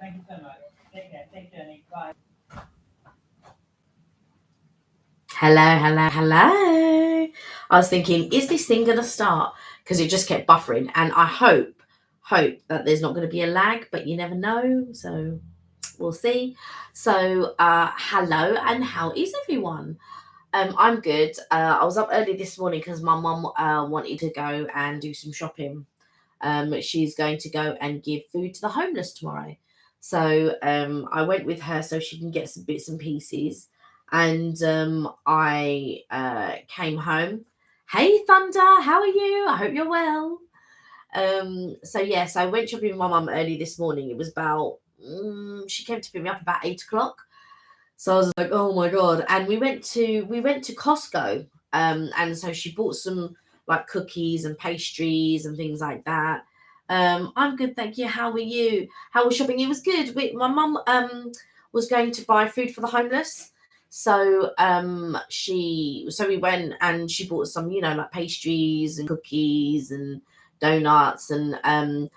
Thank you so much. Take care. Take journey. Bye. Hello. I was thinking, is this thing going to start? Because it just kept buffering. And I hope that there's not going to be a lag, but you never know. So we'll see. So hello, and how is everyone? I'm good. I was up early this morning because my mum wanted to go and do some shopping. She's going to go and give food to the homeless tomorrow. So I went with her so she can get some bits and pieces. And I came home. Hey, Thunder, how are you? I hope you're well. So I went shopping with my mum early this morning. It was about, she came to pick me up about 8 o'clock. So I was like, oh my God. And we went to Costco. And so she bought some like cookies and pastries and things like that. I'm good, thank you. How are you? How was shopping? It was good. My mum was going to buy food for the homeless. So we went and she bought some, like pastries and cookies and donuts and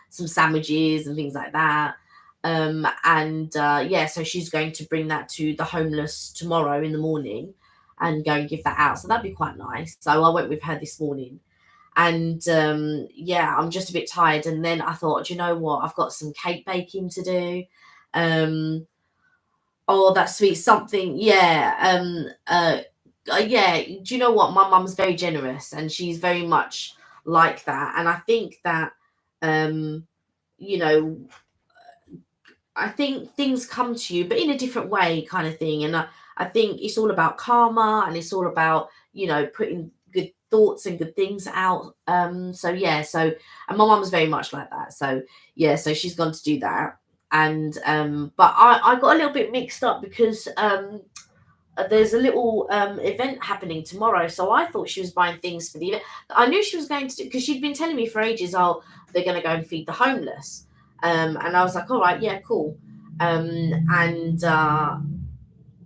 some sandwiches and things like that. So she's going to bring that to the homeless tomorrow in the morning and go and give that out. So that'd be quite nice. So I went with her this morning. And I'm just a bit tired. And then I thought, do you know what? I've got some cake baking to do. Oh, that's sweet. Something. Yeah. Do you know what? My mum's very generous and she's very much like that. And I think that, you know, I think things come to you, but in a different way, kind of thing. And I think it's all about karma and it's all about, putting good thoughts and good things out. And my mum's very much like that. So she's gone to do that. And but I got a little bit mixed up because there's a little event happening tomorrow. So I thought she was buying things for the event. I knew she was going to, because she'd been telling me for ages, oh, they're going to go and feed the homeless. And I was like, all right, yeah, cool.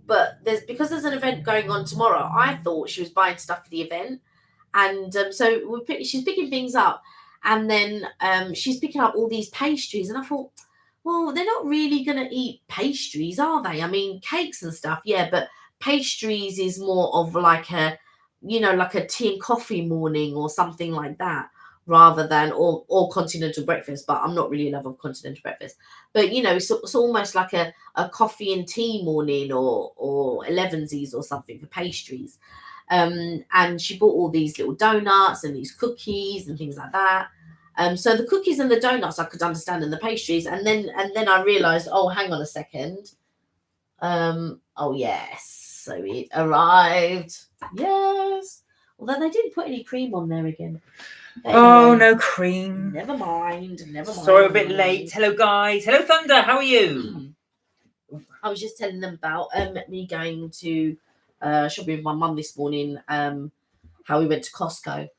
But because there's an event going on tomorrow, I thought she was buying stuff for the event. And she's picking things up. And then she's picking up all these pastries. And I thought, well, they're not really going to eat pastries, are they? I mean, cakes and stuff, yeah, but pastries is more of like like a tea and coffee morning or something like that, rather than or continental breakfast. But I'm not really a lover of continental breakfast. But it's almost like a coffee and tea morning or 11sies or something for pastries. And she bought all these little donuts and these cookies and things like that. So the cookies and the donuts I could understand, and the pastries, and then I realised, oh, hang on a second. Oh yes, so it arrived. Yes, although they didn't put any cream on there again. But anyway, no cream. Never mind. Sorry, a bit late. Hello, guys. Hello, Thunder. How are you? I was just telling them about me going to shopping with my mum this morning. How we went to Costco.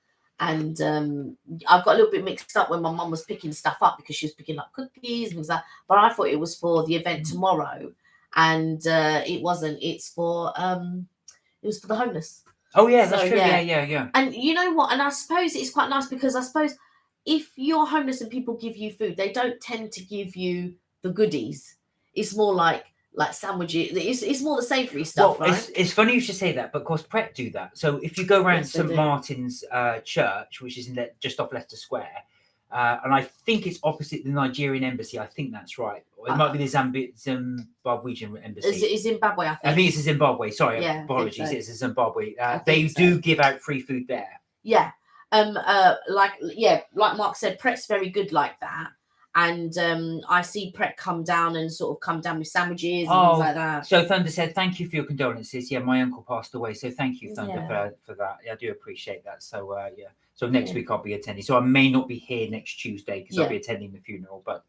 And I got a little bit mixed up when my mum was picking stuff up because she was picking up cookies and things like that. But I thought it was for the event tomorrow, and it wasn't. It was for the homeless. Oh yeah, that's true. Yeah. And you know what? And I suppose it's quite nice because I suppose if you're homeless and people give you food, they don't tend to give you the goodies. It's more like sandwiches. It's more the savoury stuff, right? It's funny you should say that, but of course Pret do that. So if you go around St Martin's Church, which is just off Leicester Square, and I think it's opposite the Nigerian embassy. I think that's right. Or it might be the Zimbabwean embassy. It's Zimbabwe, I think. I think it's Zimbabwe. Sorry, apologies. So. It's Zimbabwe. They do give out free food there. Yeah. Like Mark said, Pret's very good like that. And I see Pret come down with sandwiches and things like that. So Thunder said, thank you for your condolences. Yeah, my uncle passed away. So thank you, Thunder, for that. Yeah, I do appreciate that. So, So next week I'll be attending. So I may not be here next Tuesday because I'll be attending the funeral. But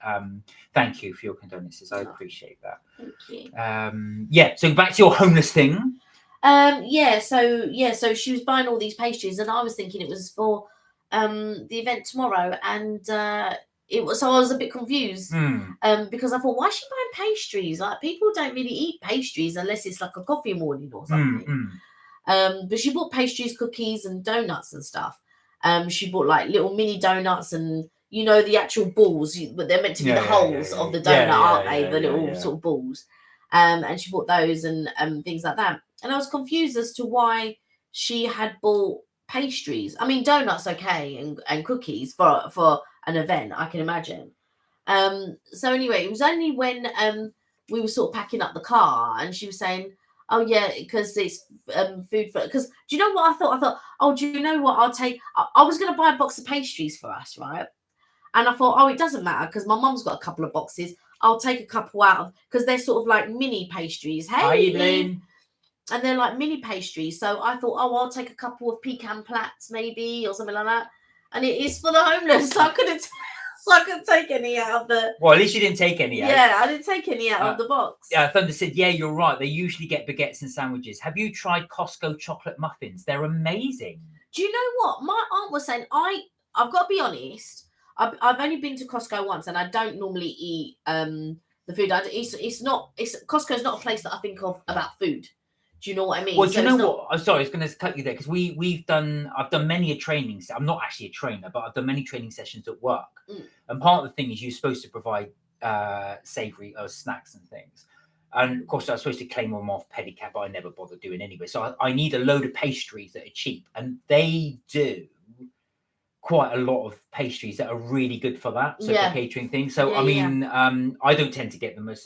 thank you for your condolences. I appreciate that. Thank you. So back to your homeless thing. So she was buying all these pastries and I was thinking it was for the event tomorrow, and it was, so I was a bit confused because I thought, why is she buying pastries? Like, people don't really eat pastries unless it's like a coffee morning or something. But she bought pastries, cookies and donuts and stuff. She bought like little mini donuts and you know, the actual balls, but they're meant to be the holes of the donut, aren't they? The little sort of balls. And she bought those and things like that. And I was confused as to why she had bought pastries. I mean, donuts, okay, and cookies for an event, I can imagine. So anyway, it was only when we were sort of packing up the car, and she was saying, "Oh yeah, because it's food for." Because do you know what I thought? I thought, "Oh, do you know what? I'll take." I was going to buy a box of pastries for us, right? And I thought, "Oh, it doesn't matter because my mum's got a couple of boxes. I'll take a couple out of because they're sort of like mini pastries." Hey, Hi, Evelyn. and they're like mini pastries. So I thought, "Oh, I'll take a couple of pecan plats maybe or something like that." And it is for the homeless, so I couldn't. So I couldn't take any out of the. Well, at least you didn't take any out. Yeah, I didn't take any out of the box. Yeah, Thunder said, yeah, you're right. They usually get baguettes and sandwiches. Have you tried Costco chocolate muffins? They're amazing. Do you know what? My aunt was saying, I've got to be honest. I've only been to Costco once, and I don't normally eat the food. It's Costco's not a place that I think of about food. Do you know what I mean? Well, do you know what? I'm sorry, I was going to cut you there because I've done many a training. I'm not actually a trainer, but I've done many training sessions at work. And part of the thing is you're supposed to provide savoury snacks and things. And of course, I was supposed to claim them off pedicab, but I never bothered doing anyway. So I need a load of pastries that are cheap, and they do quite a lot of pastries that are really good for that. So for catering things. So I mean, I don't tend to get them as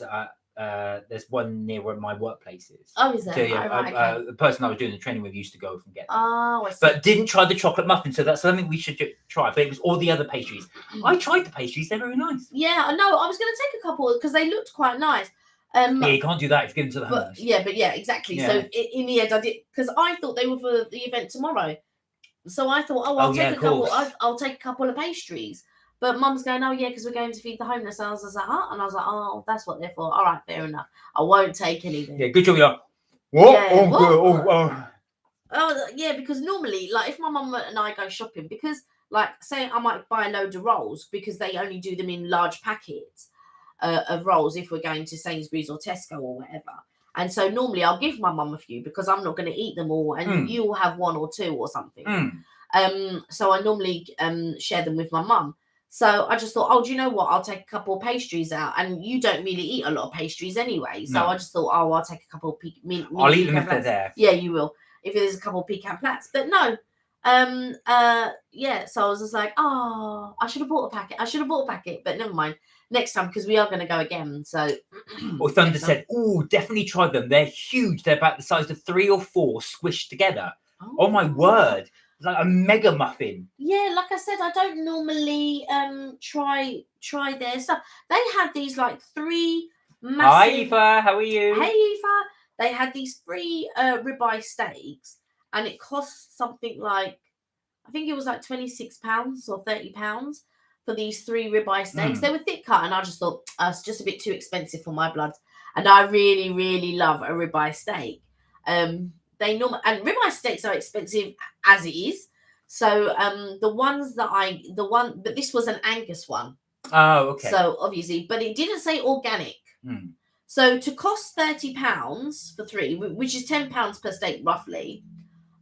there's one near where my workplace is. Oh, is there? So yeah, the person I was doing the training with used to go and get them. Oh, I see. But didn't try the chocolate muffin, so that's something we should try. But it was all the other pastries. I tried the pastries; they're very nice. Yeah, I know. I was going to take a couple because they looked quite nice. Yeah, you can't do that if you give them to the homeless. Yeah, exactly. Yeah. So in the end, I did because I thought they were for the event tomorrow. So I thought, I'll take a couple. I'll take a couple of pastries. But Mum's going, oh yeah, because we're going to feed the homeless. And I was like, huh? And I was like, oh, that's what they're for. All right, fair enough. I won't take anything. Yeah, good job. You're like, what? Yeah, what? Oh yeah, because normally, like if my mum and I go shopping, because like say I might buy a load of rolls because they only do them in large packets of rolls if we're going to Sainsbury's or Tesco or whatever. And so normally I'll give my mum a few because I'm not going to eat them all, and you will have one or two or something. So I normally share them with my mum. So I just thought, oh, do you know what? I'll take a couple of pastries out, and you don't really eat a lot of pastries anyway. So I just thought, oh, I'll take a couple of I'll eat them if they're there. Yeah, you will. If there's a couple of pecan plats, but no. Yeah. So I was just like, oh, I should have bought a packet. But never mind. Next time, because we are going to go again. So. Well, Thunder said, oh, definitely try them. They're huge. They're about the size of 3 or 4 squished together. Oh my word. It's like a mega muffin. Yeah, like I said, I don't normally try their stuff. They had these like 3 massive. Hi, Aoife. How are you? Hey, Aoife. They had these 3 ribeye steaks, and it cost something like, I think it was like £26 or £30 for these 3 ribeye steaks. They were thick cut, and I just thought it's just a bit too expensive for my blood. And I really, really love a ribeye steak. And ribeye steaks are expensive as it is. So but this was an Angus one. Oh, okay. So obviously, but it didn't say organic. So to cost £30 for 3, which is £10 per steak roughly,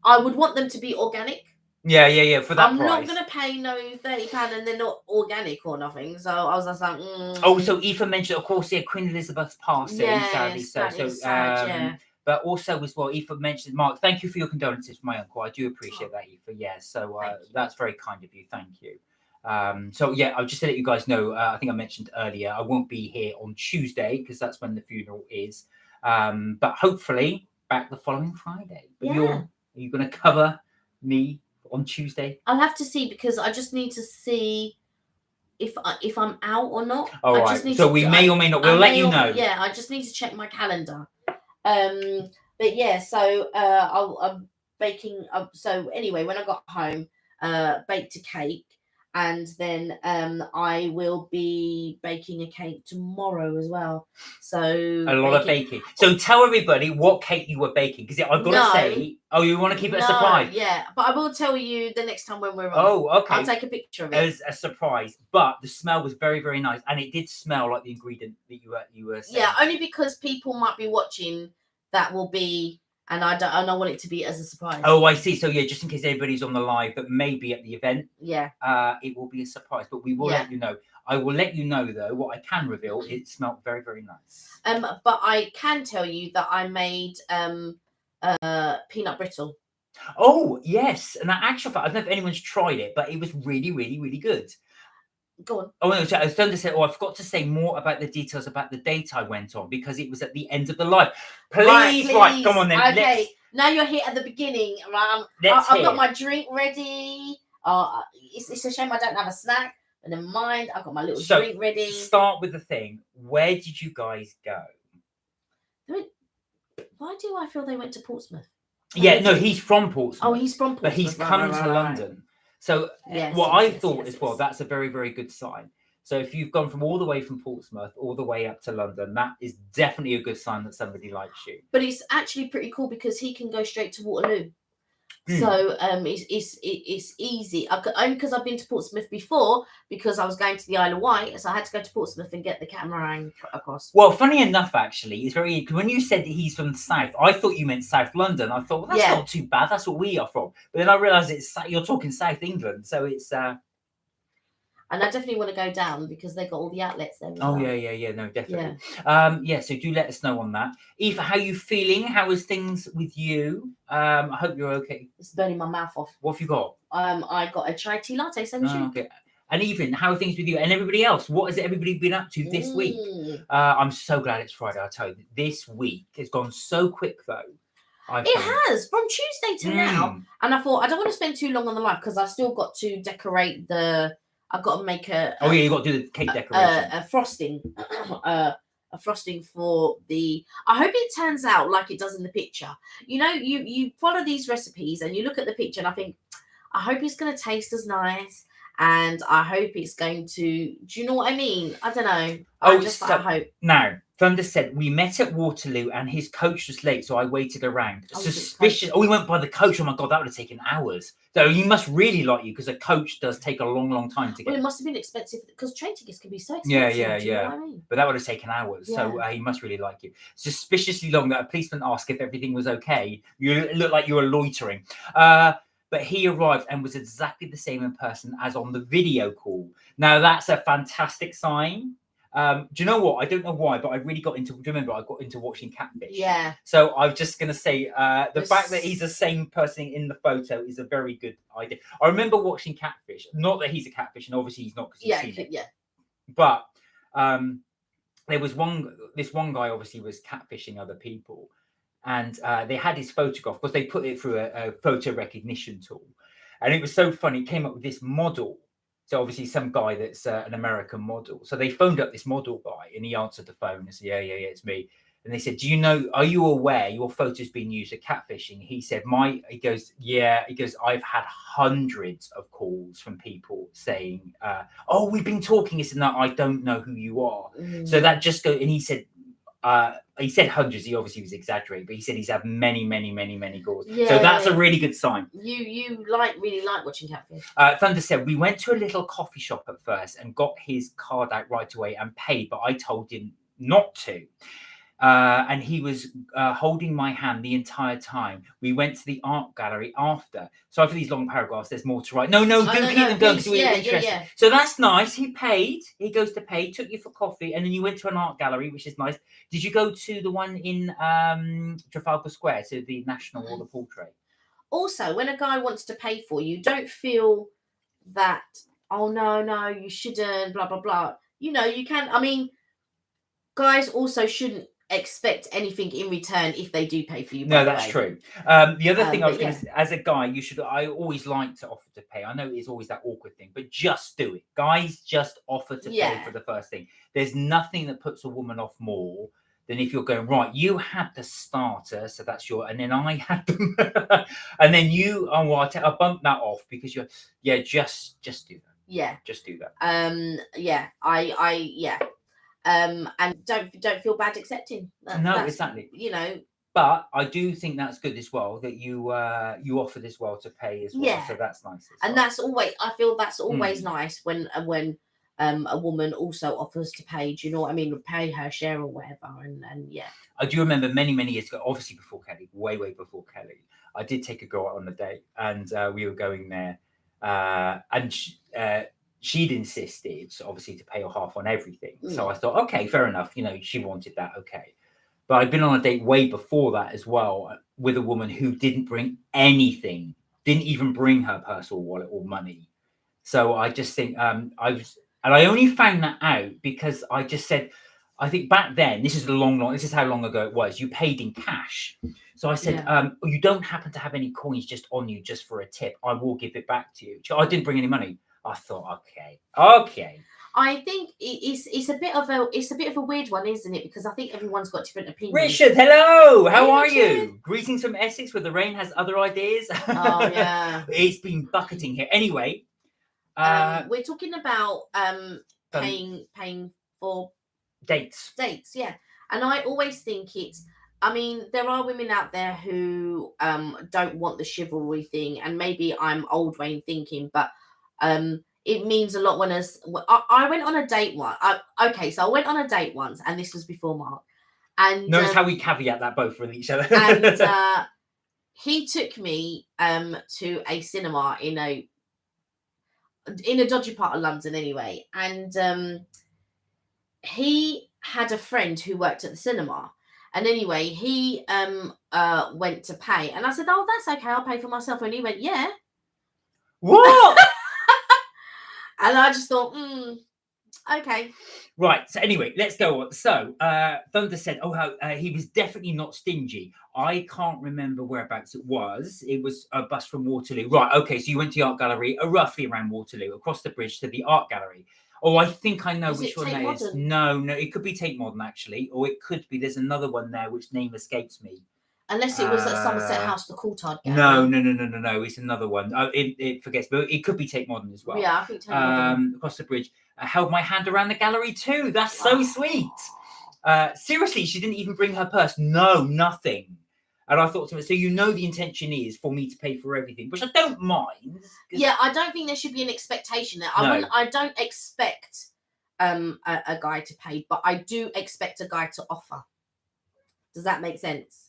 I would want them to be organic. Yeah. For that I'm price. not going to pay no £30 and they're not organic or nothing. So I was just like, Oh, so Aoife mentioned, of course, Queen Elizabeth's passing, sadly. So sad, yeah. But also as well, Aoife mentioned, Mark, thank you for your condolences for my uncle. I do appreciate that, Aoife. Yeah, so that's very kind of you. Thank you. So yeah, I'll just to let you guys know, I think I mentioned earlier, I won't be here on Tuesday because that's when the funeral is. But hopefully back the following Friday. But are you going to cover me on Tuesday? I'll have to see because I just need to see if I'm out or not. All right. So we may or may not. We'll let you know. Yeah, I just need to check my calendar. But yeah, so I'm baking. So anyway, when I got home, baked a cake, and then I will be baking a cake tomorrow as well. So a lot of baking. So tell everybody what cake you were baking, because I've got to say, you want to keep it a surprise? Yeah, but I will tell you the next time when we're on. Oh, okay. I'll take a picture of it as a surprise. But the smell was very, very nice, and it did smell like the ingredient that you were saying. Yeah, only because people might be watching that will be and I want it to be as a surprise. Oh, I see. So yeah, just in case everybody's on the live, but maybe at the event, Yeah. It will be a surprise. But we will Yeah. let you know. I will let you know though. What I can reveal, it smelled very, very nice. But I can tell you that I made peanut brittle. Oh yes, and that actual fact, I don't know if anyone's tried it, but it was really, really, really good. Go on. Oh no, so I was going to say, I forgot to say more about the details about the date I went on because it was at the end of the live. Please, right, come on then. Okay, now you're here at the beginning. I've got my drink ready. It's a shame I don't have a snack. But never mind, I've got my little drink ready. Start with the thing. Where did you guys go? Why do I feel they went to Portsmouth? Yeah, no, he's from Portsmouth. Oh, he's from Portsmouth. But he's come to London. So I thought as well, that's a very, very good sign. So if you've gone from all the way from Portsmouth all the way up to London, that is definitely a good sign that somebody likes you. But it's actually pretty cool because he can go straight to Waterloo. So it's easy. Only because I've been to Portsmouth before because I was going to the Isle of Wight, so I had to go to Portsmouth and get the catamaran across. Well, funny enough, actually, it's very when you said that he's from the south, I thought you meant South London. I thought, well, that's not too bad. That's what we are from. But then I realised you're talking South England, so it's. And I definitely want to go down because they got all the outlets there. Oh yeah, no, definitely. Yeah. So do let us know on that. Eva, how are you feeling? How is things with you? I hope you're okay. It's burning my mouth off. What have you got? I got a chai tea latte, same as you. Okay. And Evelyn, how are things with you and everybody else? What has everybody been up to this week? I'm so glad it's Friday. I tell you, this week has gone so quick though. It has from Tuesday to now, and I thought I don't want to spend too long on the live because I've still got to decorate the. I've got to make a. Oh yeah, you got to do the cake decoration. A frosting, a frosting for the. I hope it turns out like it does in the picture. You know, you follow these recipes and you look at the picture and I think, I hope it's going to taste as nice, and I hope it's going to. Do you know what I mean? I don't know. I hope. Now, Thunder said we met at Waterloo and his coach was late, so I waited around. Suspicious. Oh, we went by the coach. Oh my god, that would have taken hours. So he must really like you because a coach does take a long, long time to get. Well, it must have been expensive because train tickets can be so expensive. Yeah. Do you know what I mean? But that would have taken hours. Yeah. So he must really like you. Suspiciously long that a policeman asked if everything was okay. You look like you were loitering. But he arrived and was exactly the same in person as on the video call. Now that's a fantastic sign. Do you know what? I don't know why, but I really got into. Do you remember I got into watching Catfish? Yeah. So I'm just gonna say the fact that he's the same person in the photo is a very good idea. I remember watching Catfish. Not that he's a catfish, and obviously he's not because you've seen it. Yeah. But there was this one guy obviously was catfishing other people, and they had his photograph because they put it through a photo recognition tool, and it was so funny. It came up with this model. So obviously some guy that's an American model. So they phoned up this model guy and he answered the phone and said, yeah, it's me. And they said, are you aware your photo's been used at catfishing? He said, he goes, I've had hundreds of calls from people saying, oh, we've been talking this and that. I don't know who you are. So that just goes, and he said hundreds. He obviously was exaggerating, but he said he's had many, many, many, many calls. Yeah, so that's a really good sign. You really like watching Catfish. Thunder said we went to a little coffee shop at first and got his card out right away and paid, but I told him not to. And he was holding my hand the entire time. We went to the art gallery after. So for these long paragraphs, there's more to write. No, don't keep them going because we're interested. Yeah. So that's nice. He paid. He goes to pay, took you for coffee, and then you went to an art gallery, which is nice. Did you go to the one in Trafalgar Square, to the National Wall of Portrait? Also, when a guy wants to pay for you, don't feel that, oh, no, you shouldn't, blah, blah, blah. You know, you can. I mean, guys also shouldn't expect anything in return if they do pay for you. No, that's true. The other thing I was going to say, as a guy, I always like to offer to pay. I know it's always that awkward thing, but just do it. Guys, just offer to pay for the first thing. There's nothing that puts a woman off more than if you're going, right, you had the starter, so that's and then I had them, and then you, I bumped that off because just do that. Yeah. Just do that. And don't feel bad accepting. No, exactly. You know. But I do think that's good as well that you offered as well to pay as well. Yeah. So that's nice. And that's always, I feel that's always nice when a woman also offers to pay, do you know what I mean, pay her share or whatever, and yeah. I do remember many years ago, obviously before Kelly, way before Kelly, I did take a girl out on a date, and we were going there, and she'd insisted obviously to pay her half on everything. So I thought, okay, fair enough, you know, she wanted that, okay. But I'd been on a date way before that as well with a woman who didn't bring anything, didn't even bring her purse or wallet or money. So I just think I only found that out because I just said, I think back then, this is this is how long ago it was, you paid in cash. So I said, you don't happen to have any coins just on you, just for a tip. I will give it back to you. I didn't bring any money. I thought, okay. I think it's a bit of a weird one, isn't it? Because I think everyone's got different opinions. Richard, hello. How are you? Greetings from Essex, where the rain has other ideas. Oh yeah. It's been bucketing here. Anyway, we're talking about paying for dates, yeah. And I always think I mean, there are women out there who don't want the chivalry thing, and maybe I'm old way in thinking, but it means a lot when I went on a date once. So I went on a date once, and this was before Mark. And notice how we caveat that both with each other. And he took me to a cinema in a dodgy part of London anyway, and he had a friend who worked at the cinema, and anyway he went to pay, and I said, oh, that's okay, I'll pay for myself, and he went, yeah. What? And I just thought, okay. Right. So anyway, let's go on. So Thunder said, he was definitely not stingy. I can't remember whereabouts it was. It was a bus from Waterloo. Right. Okay. So you went to the art gallery, roughly around Waterloo, across the bridge to the art gallery. Oh, I think I know which one that is. No, it could be Tate Modern actually, or it could be, there's another one there which name escapes me. Unless it was at Somerset House, the Courtyard Gallery. No. It's another one. It forgets, but it could be Tate Modern as well. Yeah, I think Tate Modern. Across the bridge. I held my hand around the gallery too. That's so sweet. Seriously, she didn't even bring her purse. No, nothing. And I thought to myself, so you know the intention is for me to pay for everything, which I don't mind. Yeah, I don't think there should be an expectation there. I don't expect a guy to pay, but I do expect a guy to offer. Does that make sense?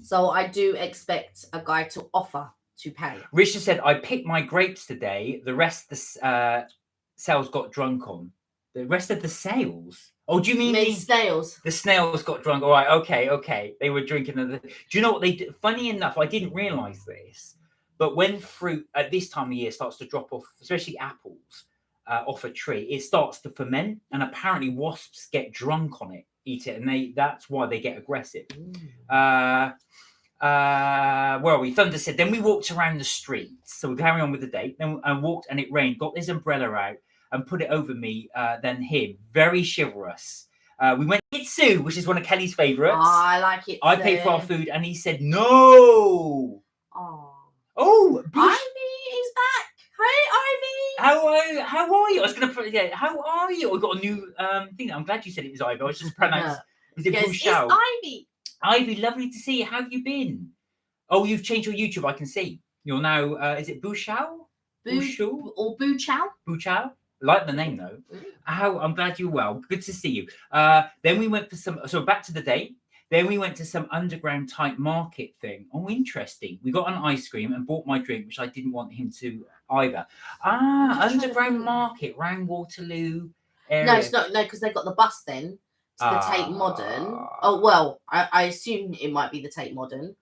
So I do expect a guy to offer to pay. Richard said, I picked my grapes today. The rest the sales got drunk on. The rest of the sales? Oh, do you mean the snails? The snails got drunk. All right, okay. They were drinking. Do you know what they did? Funny enough, I didn't realise this, but when fruit at this time of year starts to drop off, especially apples, off a tree, it starts to ferment, and apparently wasps get drunk on it, eat it, and that's why they get aggressive. Where are we? Thunder said, then we walked around the streets. So we carry on with the date. Then I walked and it rained, got his umbrella out and put it over me, then him. Very chivalrous. We went to Itsu, which is one of Kelly's favourites. Oh, I like it. I paid for our food and he said, no. Oh, Ivy is back. Hey, How Ivy. are you? I was going to put, how are you? I got a new thing. I'm glad you said it was Ivy. I was just pronounced. Is it It's Ivy. Ivy, lovely to see you. How have you been? Oh, you've changed your YouTube. I can see. You're now, is it Bouchao? Bouchou or Bouchao? Bouchao. I like the name though. I'm glad you're well. Good to see you. Then we went for back to the date. Then we went to some underground type market thing. Oh, interesting. We got an ice cream and bought my drink, which I didn't want him to either. Underground market round Waterloo area. No, it's not. No, because they got the bus then to the Tate Modern. Oh well, I assume it might be the Tate Modern.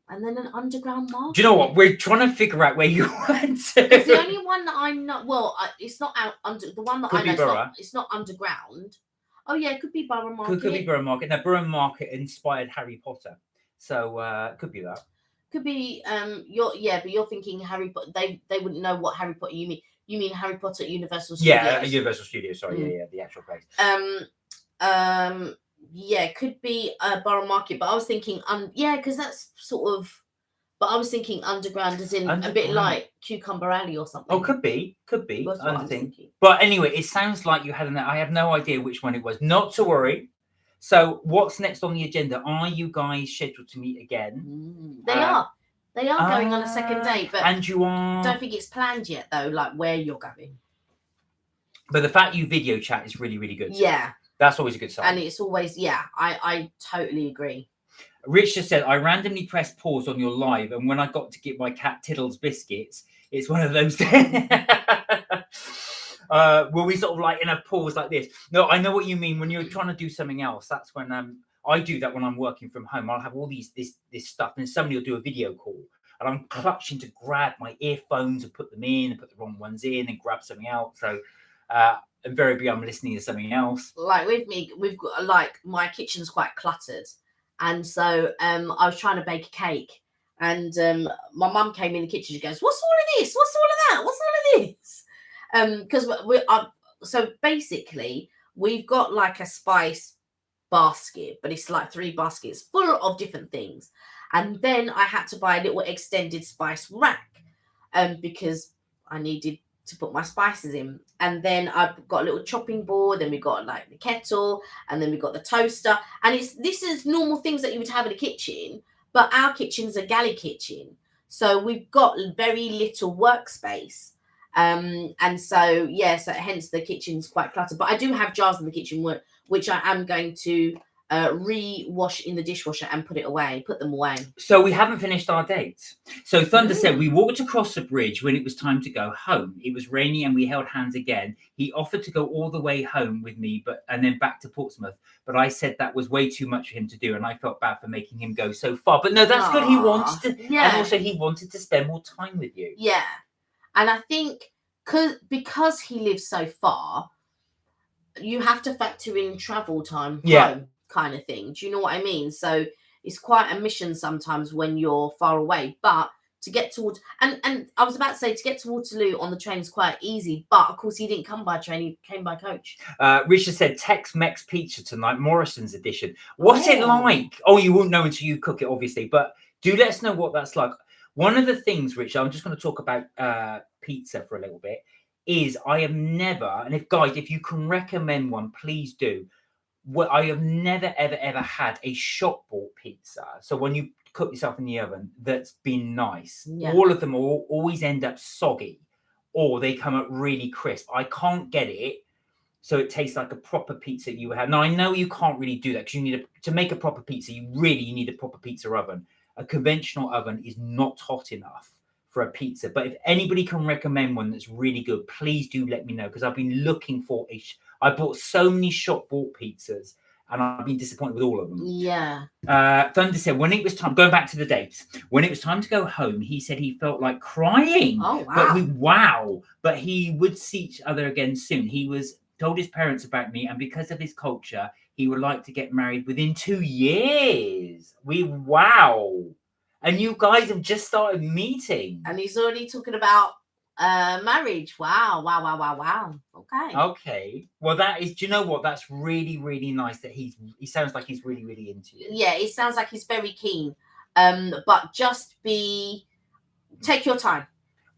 And then an underground market. Do you know what? We're trying to figure out where you went to. It's the only one that I'm not. Well, it's not out under the one that could I know. It's not underground. Oh yeah, it could be Borough Market. Could be Borough Market. Now Borough Market inspired Harry Potter, so could be that. Could be. But you're thinking Harry Potter. They wouldn't know what Harry Potter you mean. You mean Harry Potter at Universal Studios? Yeah, Universal Studios. Sorry, yeah, the actual place. Yeah, could be Borough Market, but I was thinking, because that's sort of. But I was thinking underground, as in a bit like Cucumber Alley or something. Oh, could be. That's what I was thinking. But anyway, it sounds like you had I have no idea which one it was. Not to worry. So, what's next on the agenda? Are you guys scheduled to meet again? They are. They are going on a second date, but and you are. Don't think it's planned yet, though. Like where you're going. But the fact you video chat is really, really good. Yeah. That's always a good sign. And it's always, I totally agree. Rich just said, I randomly pressed pause on your live, and when I got to get my cat Tiddles biscuits, it's one of those where we sort of like in a pause like this. No, I know what you mean. When you're trying to do something else, that's when I do that when I'm working from home. I'll have all this stuff, and somebody will do a video call, and I'm clutching to grab my earphones and put them in and put the wrong ones in and grab something else. So invariably I'm listening to something else. Like with me, we've got like my kitchen's quite cluttered, and so I was trying to bake a cake, and my mum came in the kitchen. She goes, "What's all of this? What's all of that? What's all of this?" Because so basically we've got like a spice basket, but it's like 3 baskets full of different things, and then I had to buy a little extended spice rack, because I needed to put my spices in. And then I've got a little chopping board, then we got like the kettle, and then we got the toaster, and this is normal things that you would have in a kitchen, but our kitchen's a galley kitchen, so we've got very little workspace, and so so hence the kitchen's quite cluttered. But I do have jars in the kitchen which I am going to re-wash in the dishwasher and put them away. So we haven't finished our date. So Thunder said, we walked across the bridge when it was time to go home. It was rainy and we held hands again. He offered to go all the way home with me, and then back to Portsmouth. But I said that was way too much for him to do, and I felt bad for making him go so far. But no, that's good. He wanted to, and also he wanted to spend more time with you. Yeah, and I think because he lives so far, you have to factor in travel time home kind of thing. Do you know what I mean? So it's quite a mission sometimes when you're far away, but to get towards and I was about to say, to get to Waterloo on the train is quite easy, but of course he didn't come by train, he came by coach. Richard said Tex-Mex pizza tonight, Morrison's edition. What's it like? Oh, you won't know until you cook it, obviously, but do let us know what that's like. One of the things, Richard, I'm just going to talk about pizza for a little bit, is I have never, and if you can recommend one, please do. I have never, ever had a shop bought pizza. So when you cook yourself in the oven, that's been nice. Yeah. All of them always end up soggy, or they come up really crisp. I can't get it, so it tastes like a proper pizza you would have. Now I know you can't really do that because you need to make a proper pizza. You need a proper pizza oven. A conventional oven is not hot enough for a pizza. But if anybody can recommend one that's really good, please do let me know, because I've been looking for I bought so many shop bought pizzas and I've been disappointed with all of them. Yeah. Thunder said when it was time, going back to the dates, when it was time to go home, he said he felt like crying. Oh, wow. But he would see each other again soon. He told his parents about me, and because of his culture, he would like to get married within 2 years. And you guys have just started meeting. And he's already talking about marriage. Wow. Okay. Well, do you know what? That's really, really nice that he sounds like he's really, really into you. Yeah, it sounds like he's very keen. But just take your time.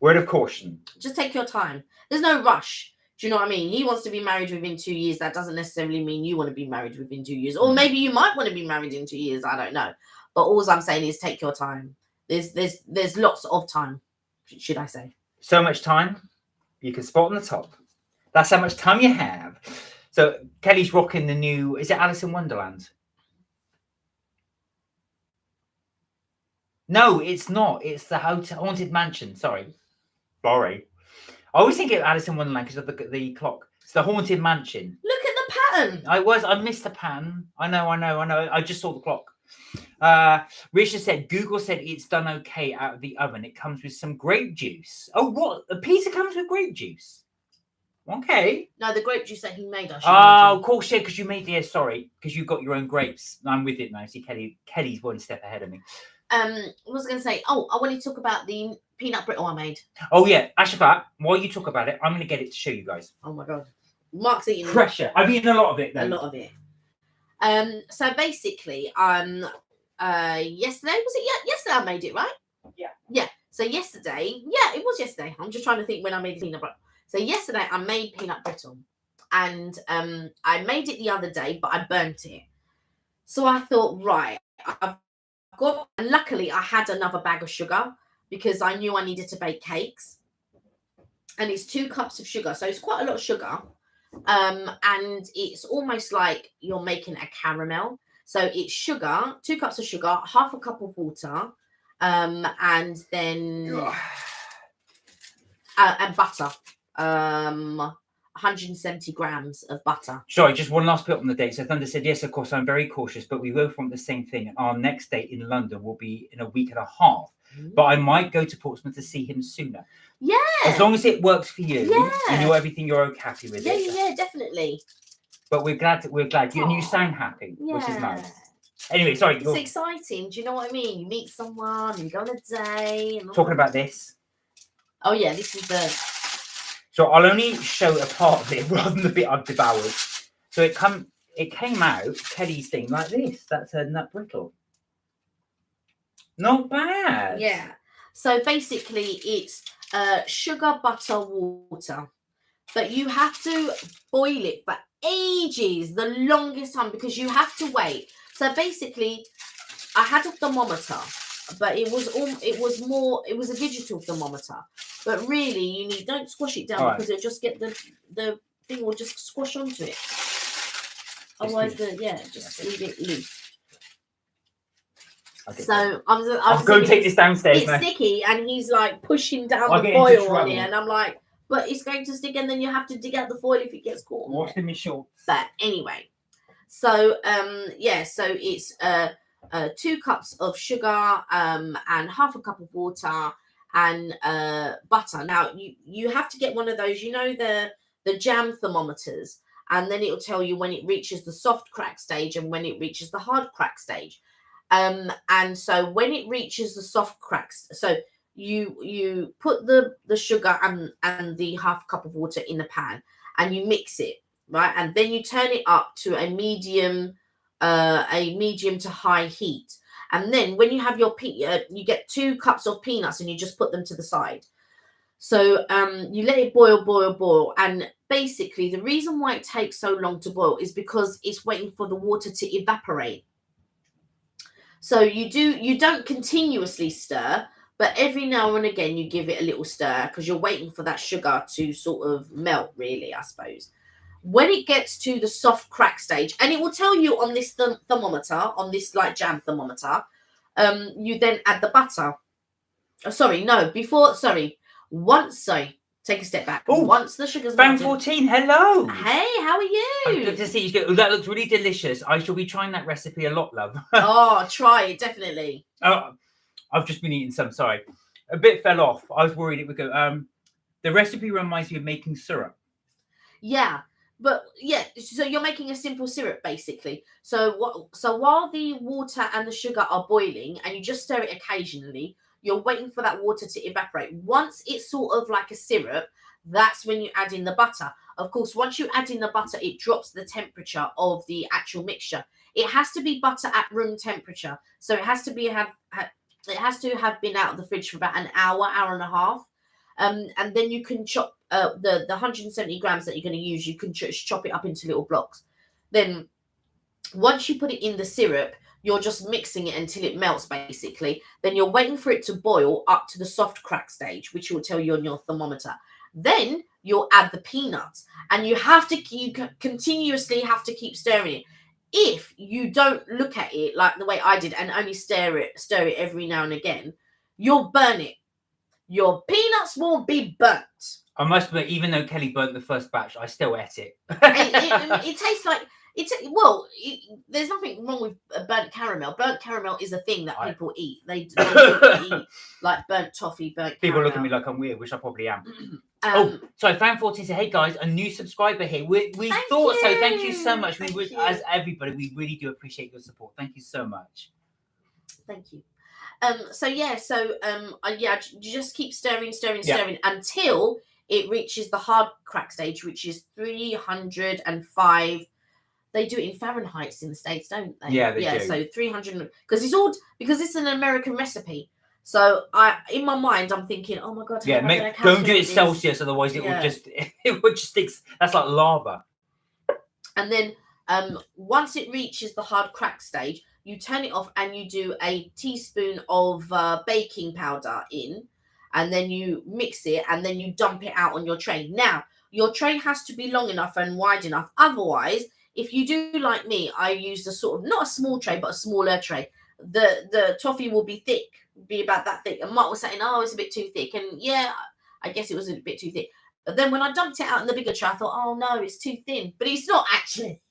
Word of caution. Just take your time. There's no rush. Do you know what I mean? He wants to be married within 2 years. That doesn't necessarily mean you want to be married within 2 years. Or maybe you might want to be married in 2 years. I don't know. But all I'm saying is take your time. There's lots of time, should I say. So much time, you can spot on the top. That's how much time you have. So Kelly's rocking the new, is it Alice in Wonderland? No, it's not. It's the Haunted Mansion. Sorry. I always think of Alice in Wonderland because of the clock. It's the Haunted Mansion. Look at the pattern. I missed the pattern. I know. I just saw the clock. Richard said, Google said it's done okay out of the oven. It comes with some grape juice. Oh, what? A pizza comes with grape juice? Okay. No, the grape juice that he made. Of course, yeah, because you made because you got your own grapes. I'm with it now. See, Kelly's one step ahead of me. I was going to say, I want to talk about the peanut brittle I made. Oh, yeah. Ashafat, while you talk about it, I'm going to get it to show you guys. Oh, my God. Mark's eating pressure. I've eaten a lot of it, though. A lot of it. So basically, yesterday, was it yesterday I made it, right? Yeah. So yesterday, it was yesterday. I'm just trying to think when I made peanut butter. So yesterday I made peanut brittle, and I made it the other day, but I burnt it. So I thought, right, and luckily I had another bag of sugar because I knew I needed to bake cakes, and it's 2 cups of sugar, so it's quite a lot of sugar. And it's almost like you're making a caramel. So it's sugar, 2 cups of sugar, half a cup of water, and then and butter. 170 grams of butter. Sorry, just one last bit on the date. So Thunder said, yes, of course, I'm very cautious, but we both want the same thing. Our next date in London will be in a week and a half, but I might go to Portsmouth to see him sooner. Yeah. As long as it works for you, Yeah. and you're everything, you're happy with it. Yeah, definitely. But we're glad you, and you sound happy, which is nice. Anyway, sorry. It's exciting. Do you know what I mean? You meet someone, you go on a day. And talking about this. Oh yeah, this is the. So I'll only show a part of it rather than the bit I've devoured. So it came out, Kelly's thing, like this. That's a nut brittle. Not bad. Yeah. So basically it's sugar, butter, water. But you have to boil it for ages, the longest time, because you have to wait. So basically I had a thermometer, but it was a digital thermometer. But really, you don't squash it down because it'll just get the thing will just squash onto it. Otherwise, just leave it loose. So I'm going to take this downstairs. It's sticky, and he's like pushing down the foil on it, and I'm like, but it's going to stick, and then you have to dig out the foil if it gets caught. What's in my shorts? But anyway, so so it's 2 cups of sugar, and half a cup of water. And butter. Now you have to get one of those, the jam thermometers, and then it'll tell you when it reaches the soft crack stage and when it reaches the hard crack stage. And so when it reaches the soft cracks, so you put the sugar and the half cup of water in the pan, and you mix it, right? And then you turn it up to a medium to high heat. And then when you have your you get 2 cups of peanuts, and you just put them to the side. So you let it boil. And basically the reason why it takes so long to boil is because it's waiting for the water to evaporate. So you don't continuously stir, but every now and again you give it a little stir, because you're waiting for that sugar to sort of melt, really, I suppose. When it gets to the soft crack stage, and it will tell you on this thermometer, on this like jam thermometer, you then add the butter. Take a step back. Ooh, once the sugar's Fan 14, hello. Hey, how are you? Good to see you. That looks really delicious. I shall be trying that recipe a lot, love. Oh, try it, definitely. Oh, I've just been eating some, sorry. A bit fell off. I was worried it would go. The recipe reminds me of making syrup. Yeah. But yeah, so you're making a simple syrup basically. So while the water and the sugar are boiling, and you just stir it occasionally, you're waiting for that water to evaporate. Once it's sort of like a syrup, that's when you add in the butter. Of course, once you add in the butter, it drops the temperature of the actual mixture. It has to be butter at room temperature. So it has to have been out of the fridge for about an hour and a half. And then you can chop the 170 grams that you're going to use. You can chop it up into little blocks. Then once you put it in the syrup, you're just mixing it until it melts, basically. Then you're waiting for it to boil up to the soft crack stage, which will tell you on your thermometer. Then you'll add the peanuts, and you continuously have to keep stirring it. If you don't look at it like the way I did and only stir it every now and again, you'll burn it. Your peanuts will be burnt. I must admit, even though Kelly burnt the first batch, I still ate it. It tastes like there's nothing wrong with burnt caramel. Burnt caramel is a thing that people eat. They eat like burnt toffee, burnt people caramel. Look at me like I'm weird, which I probably am. So Fan 14 said, "Hey guys, a new subscriber here. We thought so. Thank you so much. As everybody, we really do appreciate your support. Thank you so much. Thank you." You just keep stirring until it reaches the hard crack stage, which is 305. They do it in Fahrenheit in the States, don't they? Yeah, they do. So 300, because it's an American recipe. So in my mind, I'm thinking, oh my god, don't do it Celsius, otherwise it would just stick. That's like lava. And then once it reaches the hard crack stage, you turn it off and you do a teaspoon of baking powder in, and then you mix it, and then you dump it out on your tray. Now, your tray has to be long enough and wide enough. Otherwise, if you do like me, I use a sort of, not a small tray, but a smaller tray. The toffee will be thick, be about that thick. And Mark was saying, oh, it's a bit too thick. And yeah, I guess it was a bit too thick. But then when I dumped it out in the bigger tray, I thought, oh no, it's too thin. But it's not actually.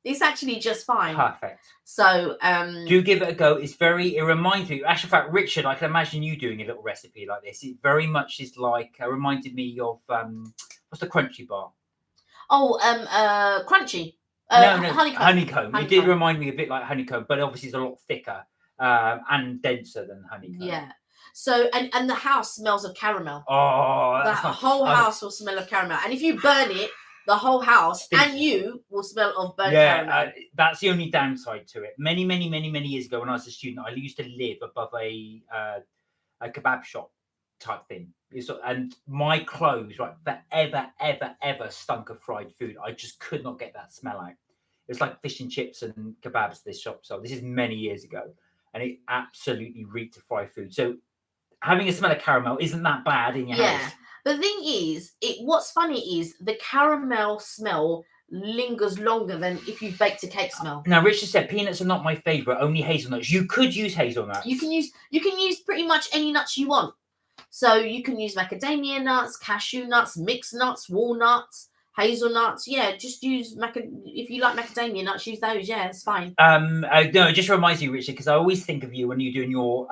It's actually just fine. Perfect. So do give it a go. It's very, it reminds me, actually, in fact, Richard, I can imagine you doing a little recipe like this. It very much is like, reminded me of, what's the crunchy bar? Oh, crunchy. No, honeycomb. It did remind me a bit like honeycomb, but obviously it's a lot thicker and denser than honeycomb. Yeah. So, and the house smells of caramel. Oh, that whole house will smell of caramel. And if you burn it, the whole house and you will smell of burnt caramel. That's the only downside to it. Many years ago when I was a student, I used to live above a kebab shop type thing. And my clothes, right, ever stunk of fried food. I just could not get that smell out. It was like fish and chips and kebabs, this shop. So this is many years ago. And it absolutely reeked of fried food. So having a smell of caramel isn't that bad in your house. The thing is, what's funny is the caramel smell lingers longer than if you baked a cake smell. Now, Richard said peanuts are not my favourite, only hazelnuts. You could use hazelnuts. You can use pretty much any nuts you want. So you can use macadamia nuts, cashew nuts, mixed nuts, walnuts, hazelnuts. Yeah, just use if you like macadamia nuts, use those. Yeah, it's fine. No, it just reminds me, Richard, because I always think of you when you're doing your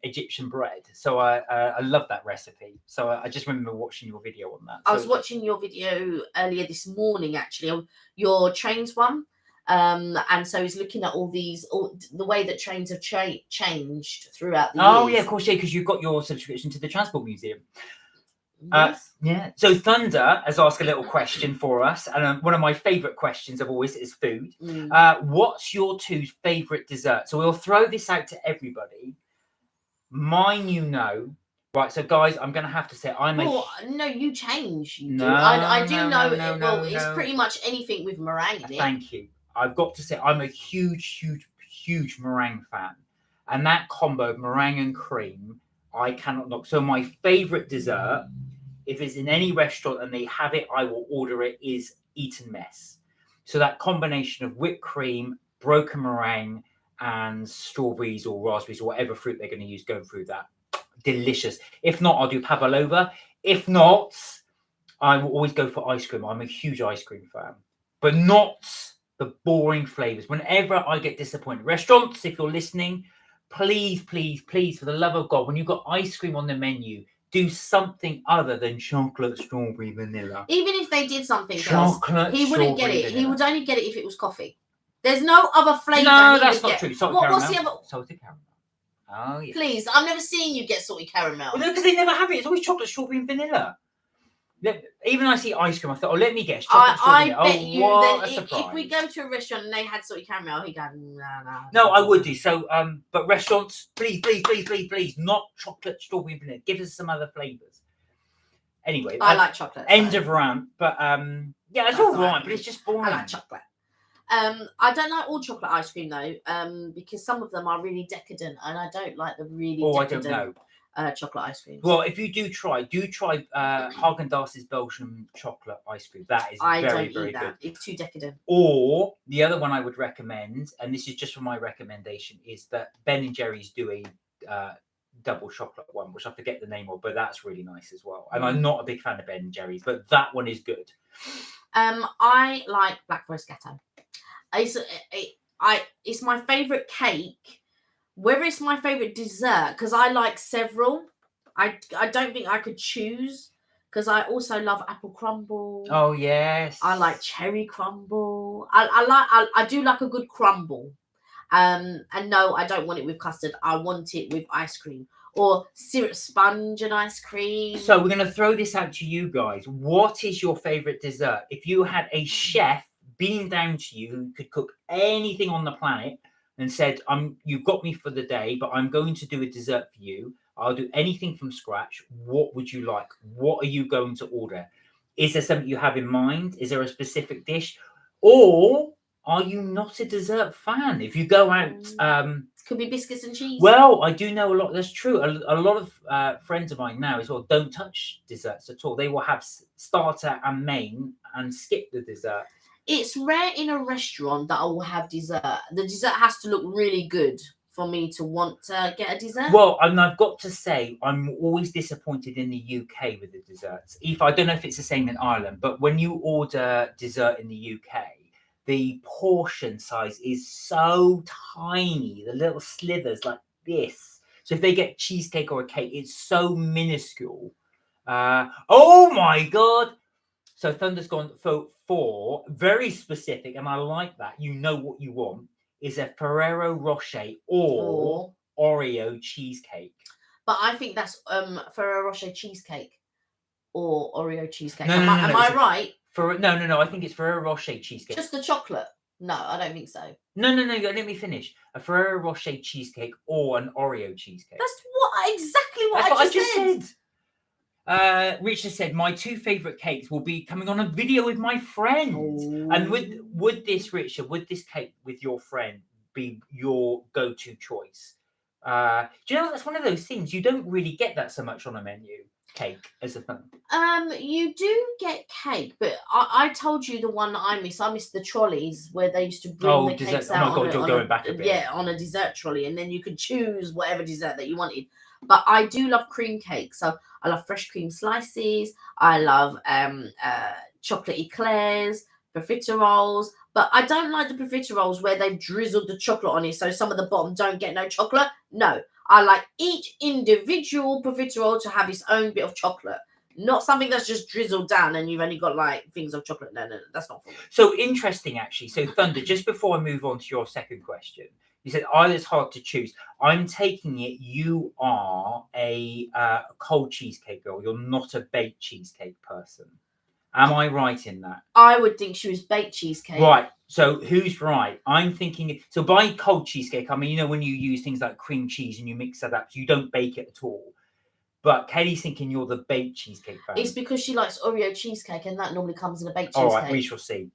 Egyptian bread. So I love that recipe. So I just remember watching your video on that. I was watching your video earlier this morning, actually, your trains one. And so he's looking at all the way that trains have changed throughout the years. Oh yeah, of course, yeah, because you've got your subscription to the Transport Museum. Yes. Yeah. So Thunder has asked a little question for us, and one of my favourite questions of always is food. What's your two favourite desserts? So we'll throw this out to everybody. Mine, you know. Right, so guys, I'm going to have to say no, you change. I do know. It's pretty much anything with meringue in it. Thank you. I've got to say I'm a huge meringue fan, and that combo of meringue and cream I cannot knock. So my favourite dessert, if it's in any restaurant and they have it, I will order it, is Eton Mess. So that combination of whipped cream, broken meringue, and strawberries or raspberries or whatever fruit they're going to use going through that. Delicious. If not, I'll do pavlova. If not, I will always go for ice cream. I'm a huge ice cream fan, but not the boring flavors. Whenever I get disappointed, restaurants, if you're listening, please, for the love of God, when you've got ice cream on the menu, do something other than chocolate, strawberry, vanilla. Even if they did something chocolate, else, he wouldn't get it. Vanilla. He would only get it if it was coffee. There's no other flavour. No, that's not true. What's the other? Salted caramel. Oh, yeah. Please, I've never seen you get salty caramel. Well, no, because they never have it. It's always chocolate, strawberry, and vanilla. Even I see ice cream, I thought, let me guess. I bet you that if we go to a restaurant and they had salty caramel, he'd go, no. No, I would do. So, but restaurants, please, not chocolate, strawberry, and vanilla. Give us some other flavours. Anyway, I like chocolate. End of rant. But yeah, it's all right, but it's just boring. I like chocolate. I don't like all chocolate ice cream though, because some of them are really decadent, and I don't like the really decadent. I don't know. Chocolate ice cream. Well, if you do try Haagen-Dazs's Belgian chocolate ice cream. That is very good. It's too decadent. Or the other one I would recommend, and this is just for my recommendation, is that Ben & Jerry's do a double chocolate one, which I forget the name of, but that's really nice as well. And I'm not a big fan of Ben & Jerry's, but that one is good. I like Black Forest Gâteau. It's my favourite cake. Whether it's my favourite dessert, because I like several. I don't think I could choose, because I also love apple crumble. Oh yes. I like cherry crumble. I do like a good crumble. And no, I don't want it with custard. I want it with ice cream or syrup sponge and ice cream. So we're going to throw this out to you guys. What is your favourite dessert? If you had a chef beam down to you who could cook anything on the planet and said, you've got me for the day, but I'm going to do a dessert for you. I'll do anything from scratch. What would you like? What are you going to order? Is there something you have in mind? Is there a specific dish? Or Are you not a dessert fan? If you go out, could be biscuits and cheese. well, I do know a lot. That's true. A lot of friends of mine now as well don't touch desserts at all. They will have starter and main and skip the dessert. It's rare in a restaurant that I will have dessert. The dessert has to look really good for me to want to get a dessert. Well, I've got to say, I'm always disappointed in the UK with the desserts. I don't know if it's the same in Ireland, but when you order dessert in the UK, the portion size is so tiny, the little slithers like this. So if they get cheesecake or a cake, it's so minuscule. Oh my God. So Thunder's gone for very specific, and I like that. You know what you want is a Ferrero Rocher or Oreo cheesecake. But I think that's Ferrero Rocher cheesecake or Oreo cheesecake. No, am I right? No. I think it's Ferrero Rocher cheesecake. Just the chocolate? No, I don't think so. No. Let me finish. A Ferrero Rocher cheesecake or an Oreo cheesecake. That's exactly what That's I what just said. Richard said my two favorite cakes will be coming on a video with my friend. And would this, Richard, would this cake with your friend be your go-to choice? Do you know that's one of those things you don't really get that so much on a menu? Cake as a thing. You do get cake, but I told you the one that I miss. I miss the trolleys where they used to bring the cakes out. Oh my God, going back a bit. Yeah, on a dessert trolley, and then you could choose whatever dessert that you wanted. But I do love cream cake, so I love fresh cream slices. I love chocolate eclairs, profiteroles. But I don't like the profiteroles where they've drizzled the chocolate on it, so some of the bottom don't get no chocolate. No, I like each individual profiterole to have its own bit of chocolate. Not something that's just drizzled down and you've only got like things of chocolate. No, that's not for me. So interesting, actually. So Thunder, just before I move on to your second question, you said, it's hard to choose. I'm taking it you are a cold cheesecake girl. You're not a baked cheesecake person. Am I right in that? I would think she was baked cheesecake. Right. So who's right? I'm thinking. So by cold cheesecake, I mean, when you use things like cream cheese and you mix that up, you don't bake it at all. But Kelly's thinking you're the baked cheesecake fan. It's because she likes Oreo cheesecake, and that normally comes in a baked cheesecake. All right, we shall see.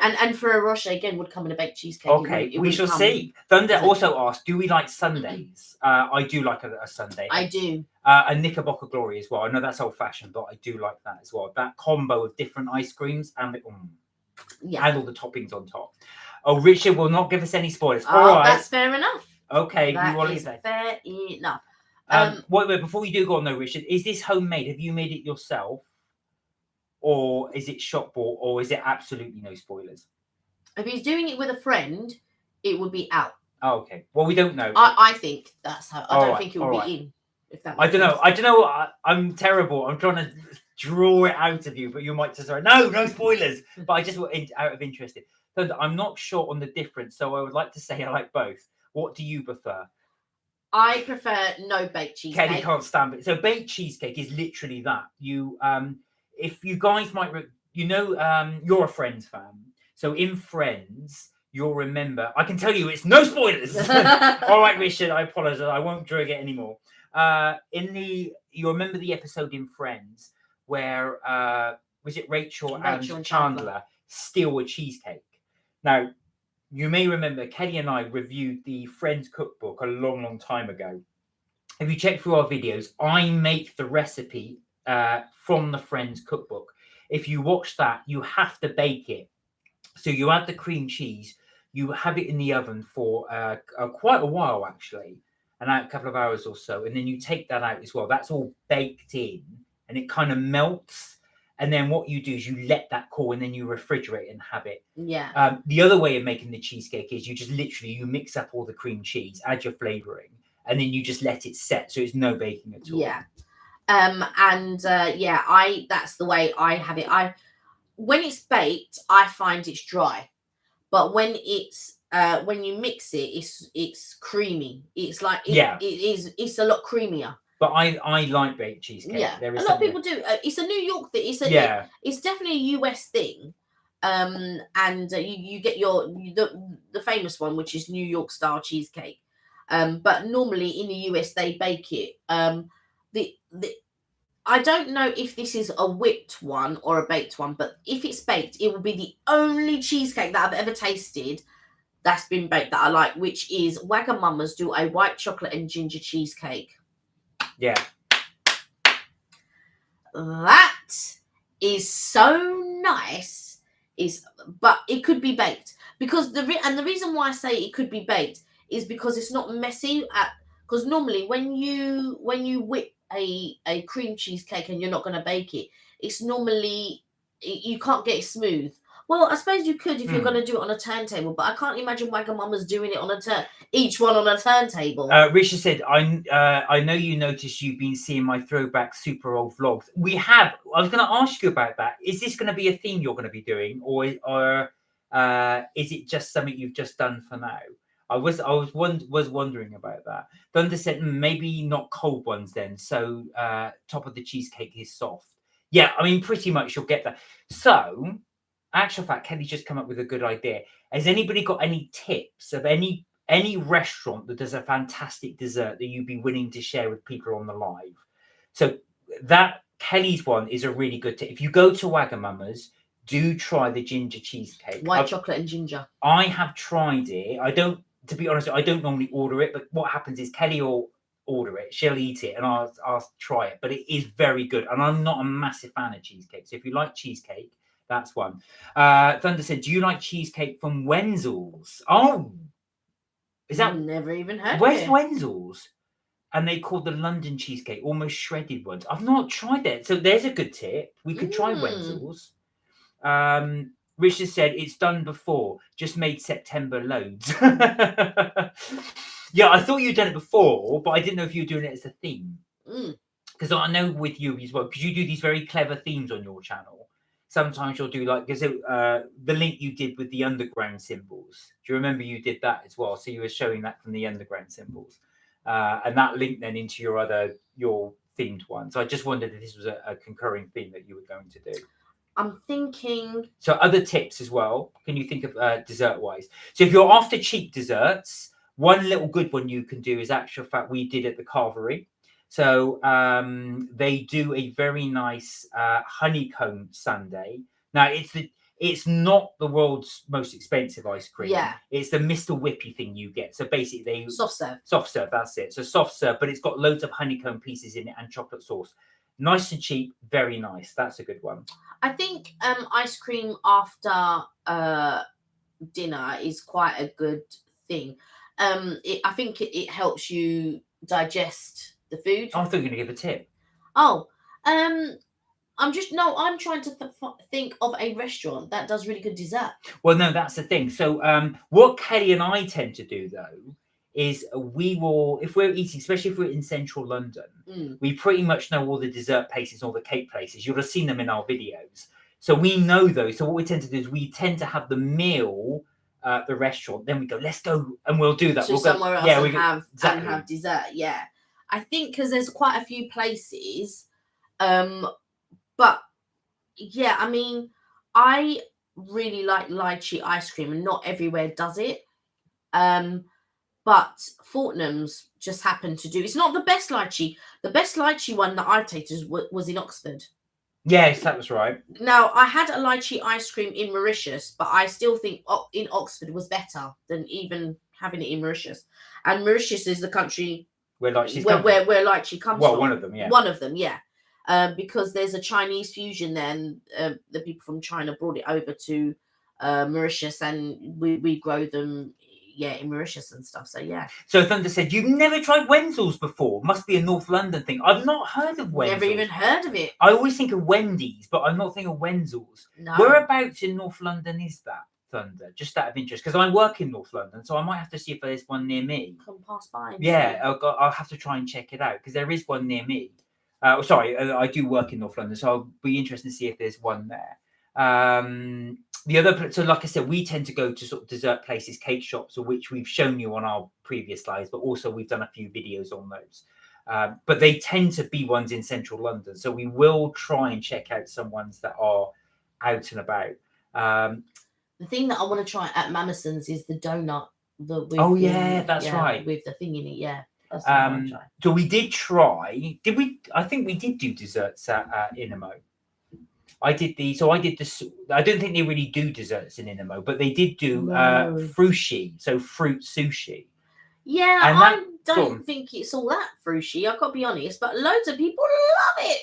And Ferrero Rocher again would come in a baked cheesecake. Okay, we shall see. Thunder also asked, do we like sundaes? I do like a sundae. I do. A Knickerbocker Glory as well. I know that's old-fashioned, but I do like that as well. That combo of different ice creams and and all the toppings on top. Oh, Richard will not give us any spoilers. All right. That's fair enough. Okay, that is fair enough. Wait, before you do go on though, Richard, is this homemade? Have you made it yourself? Or is it shop bought, or is it absolutely no spoilers? If he's doing it with a friend, it would be out. Oh, okay. Well, we don't know. I think that's how. I don't think it would be in. If that. I don't know. I don't know. I'm terrible. I'm trying to draw it out of you, but you might just say no spoilers. But I just out of interest. I'm not sure on the difference, so I would like to say I like both. What do you prefer? I prefer no baked cheesecake. Kelly can't stand it. So baked cheesecake is literally that. You if you guys might, you're a Friends fan. So in Friends, you'll remember. I can tell you, it's no spoilers. All right, Richard, I apologize. I won't drag it anymore. You remember the episode in Friends where was it Rachel and Chandler steal a cheesecake? Now, you may remember Kelly and I reviewed the Friends cookbook a long, long time ago. If you check through our videos, I make the recipe from the Friends cookbook. If you watch that, you have to bake it. So you add the cream cheese, you have it in the oven for quite a while, actually, and a couple of hours or so. And then you take that out as well. That's all baked in and it kind of melts. And then what you do is you let that cool and then you refrigerate and have it. Yeah. The other way of making the cheesecake is you just literally, mix up all the cream cheese, add your flavoring, and then you just let it set. So it's no baking at all. Yeah. That's the way I have it. When it's baked, I find it's dry. But when it's when you mix it, it's creamy. It's like it's a lot creamier. But I like baked cheesecake. Yeah, a lot of people do. It's a New York thing. It's definitely a US thing. And you get the famous one, which is New York style cheesecake. But normally in the US they bake it. I don't know if this is a whipped one or a baked one, but if it's baked, it will be the only cheesecake that I've ever tasted that's been baked that I like, which is Wagamama's do a white chocolate and ginger cheesecake. Yeah. That is so nice. But it could be baked because the reason why I say it could be baked is because it's not messy. Because normally when you whip a cream cheesecake and you're not going to bake it, it's normally you can't get it smooth. Well, I suppose you could if you're going to do it on a turntable, but I can't imagine Wagamama's doing it on each one on a turntable. Richard said, I know you noticed you've been seeing my throwback super old vlogs. We have. I was going to ask you about that. Is this going to be a theme you're going to be doing, or is it just something you've just done for now? I was wondering about that. Thunder said maybe not cold ones then. So top of the cheesecake is soft. Yeah, I mean pretty much you'll get that. So, actual fact, Kelly's just come up with a good idea. Has anybody got any tips of any restaurant that does a fantastic dessert that you'd be willing to share with people on the live? So that Kelly's one is a really good tip. If you go to Wagamama's, do try the ginger cheesecake. White chocolate and ginger. I have tried it. To be honest, I don't normally order it, but what happens is Kelly will order it, she'll eat it, and I'll try it. But it is very good, and I'm not a massive fan of cheesecake. So if you like cheesecake, that's one. Thunder said, do you like cheesecake from Wenzel's? Oh, is that? I've never even heard Where's of it. Wenzel's? And they call the London cheesecake almost shredded ones. I've not tried that. So there's a good tip. We could try Wenzel's. Richard said it's done before, just made September loads. Yeah, I thought you'd done it before, but I didn't know if you were doing it as a theme. Because I know with you as well, because you do these very clever themes on your channel. Sometimes you'll do like, because the link you did with the underground symbols. Do you remember you did that as well? So you were showing that from the underground symbols. And that linked then into your themed one. So I just wondered if this was a concurring theme that you were going to do. I'm thinking. So other tips as well. Can you think of dessert-wise? So if you're after cheap desserts, one little good one you can do is actual fact we did at the Carvery. So they do a very nice honeycomb sundae. Now it's not the world's most expensive ice cream. Yeah. It's the Mr. Whippy thing you get. So basically Soft serve. Soft serve, that's it. So soft serve, but it's got loads of honeycomb pieces in it and chocolate sauce. Nice and cheap, very nice. That's a good one. I think ice cream after dinner is quite a good thing. I think it helps you digest the food. I thought you were going to give a tip. Oh, I'm trying to think of a restaurant that does really good dessert. Well, no, that's the thing. So what Kelly and I tend to do, though, is we will, if we're eating, especially if we're in central London, we pretty much know all the dessert places, all the cake places. You'll have seen them in our videos. So we know those. So what we tend to do is we tend to have the meal at the restaurant. Then we go, let's go, and we'll do that. So we'll somewhere go, else and have dessert. Yeah, I think because there's quite a few places. But yeah, I mean, I really like lychee ice cream, and not everywhere does it. But Fortnum's just happened to do. It's not the best lychee. The best lychee one that I've tasted was in Oxford. Yes, that was right. Now, I had a lychee ice cream in Mauritius, but I still think in Oxford was better than even having it in Mauritius. And Mauritius is the country where lychee comes from. Well, one of them, yeah. One of them, yeah. Because there's a Chinese fusion there, and the people from China brought it over to Mauritius, and we grow them, in Mauritius and stuff. So yeah. So Thunder said, "You've never tried Wenzel's before? Must be a North London thing." I've not heard of Wenzel's. Never even heard of it. I always think of Wendy's, but I'm not thinking of Wenzel's. No. Whereabouts in North London is that, Thunder? Just out of interest, because I work in North London, so I might have to see if there's one near me. Come pass by. Yeah, I'll have to try and check it out because there is one near me. I do work in North London, so I'll be interested to see if there's one there. The other, so like I said, we tend to go to sort of dessert places, cake shops, which we've shown you on our previous slides, but also we've done a few videos on those. But they tend to be ones in central London, so we will try and check out some ones that are out and about. The thing that I want to try at Mamison's is the donut. That's right. With the thing in it, yeah. That's what I wanna try. So we did try. Did we? I think we did do desserts at Inamo. I did the. So I did the. I don't think they really do desserts in Inamo, but they did do No. frushi, so fruit sushi. Yeah, And I that- don't think it's all that fruity. I've got to be honest, but loads of people love it.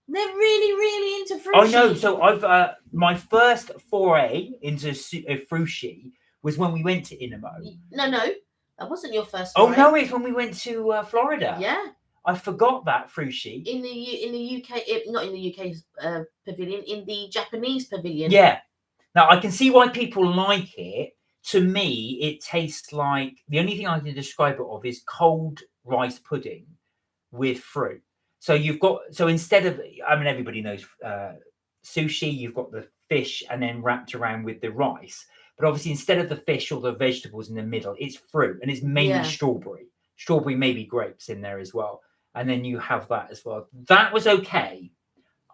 They're really, really into frushi. I know. So I've my first foray into frushi was when we went to Inamo. No, that wasn't your first. Oh foray. no, it's when we went to Florida. Yeah, I forgot that frushi. in the UK, not in the UK pavilion, in the Japanese pavilion. Yeah. Now I can see why people like it. To me, it tastes like the only thing I can describe it of is cold rice pudding with fruit. So you've got instead of, I mean, everybody knows sushi, you've got the fish and then wrapped around with the rice. But obviously, instead of the fish or the vegetables in the middle, it's fruit, and it's mainly strawberry, maybe grapes in there as well. And then you have that as well. That was okay.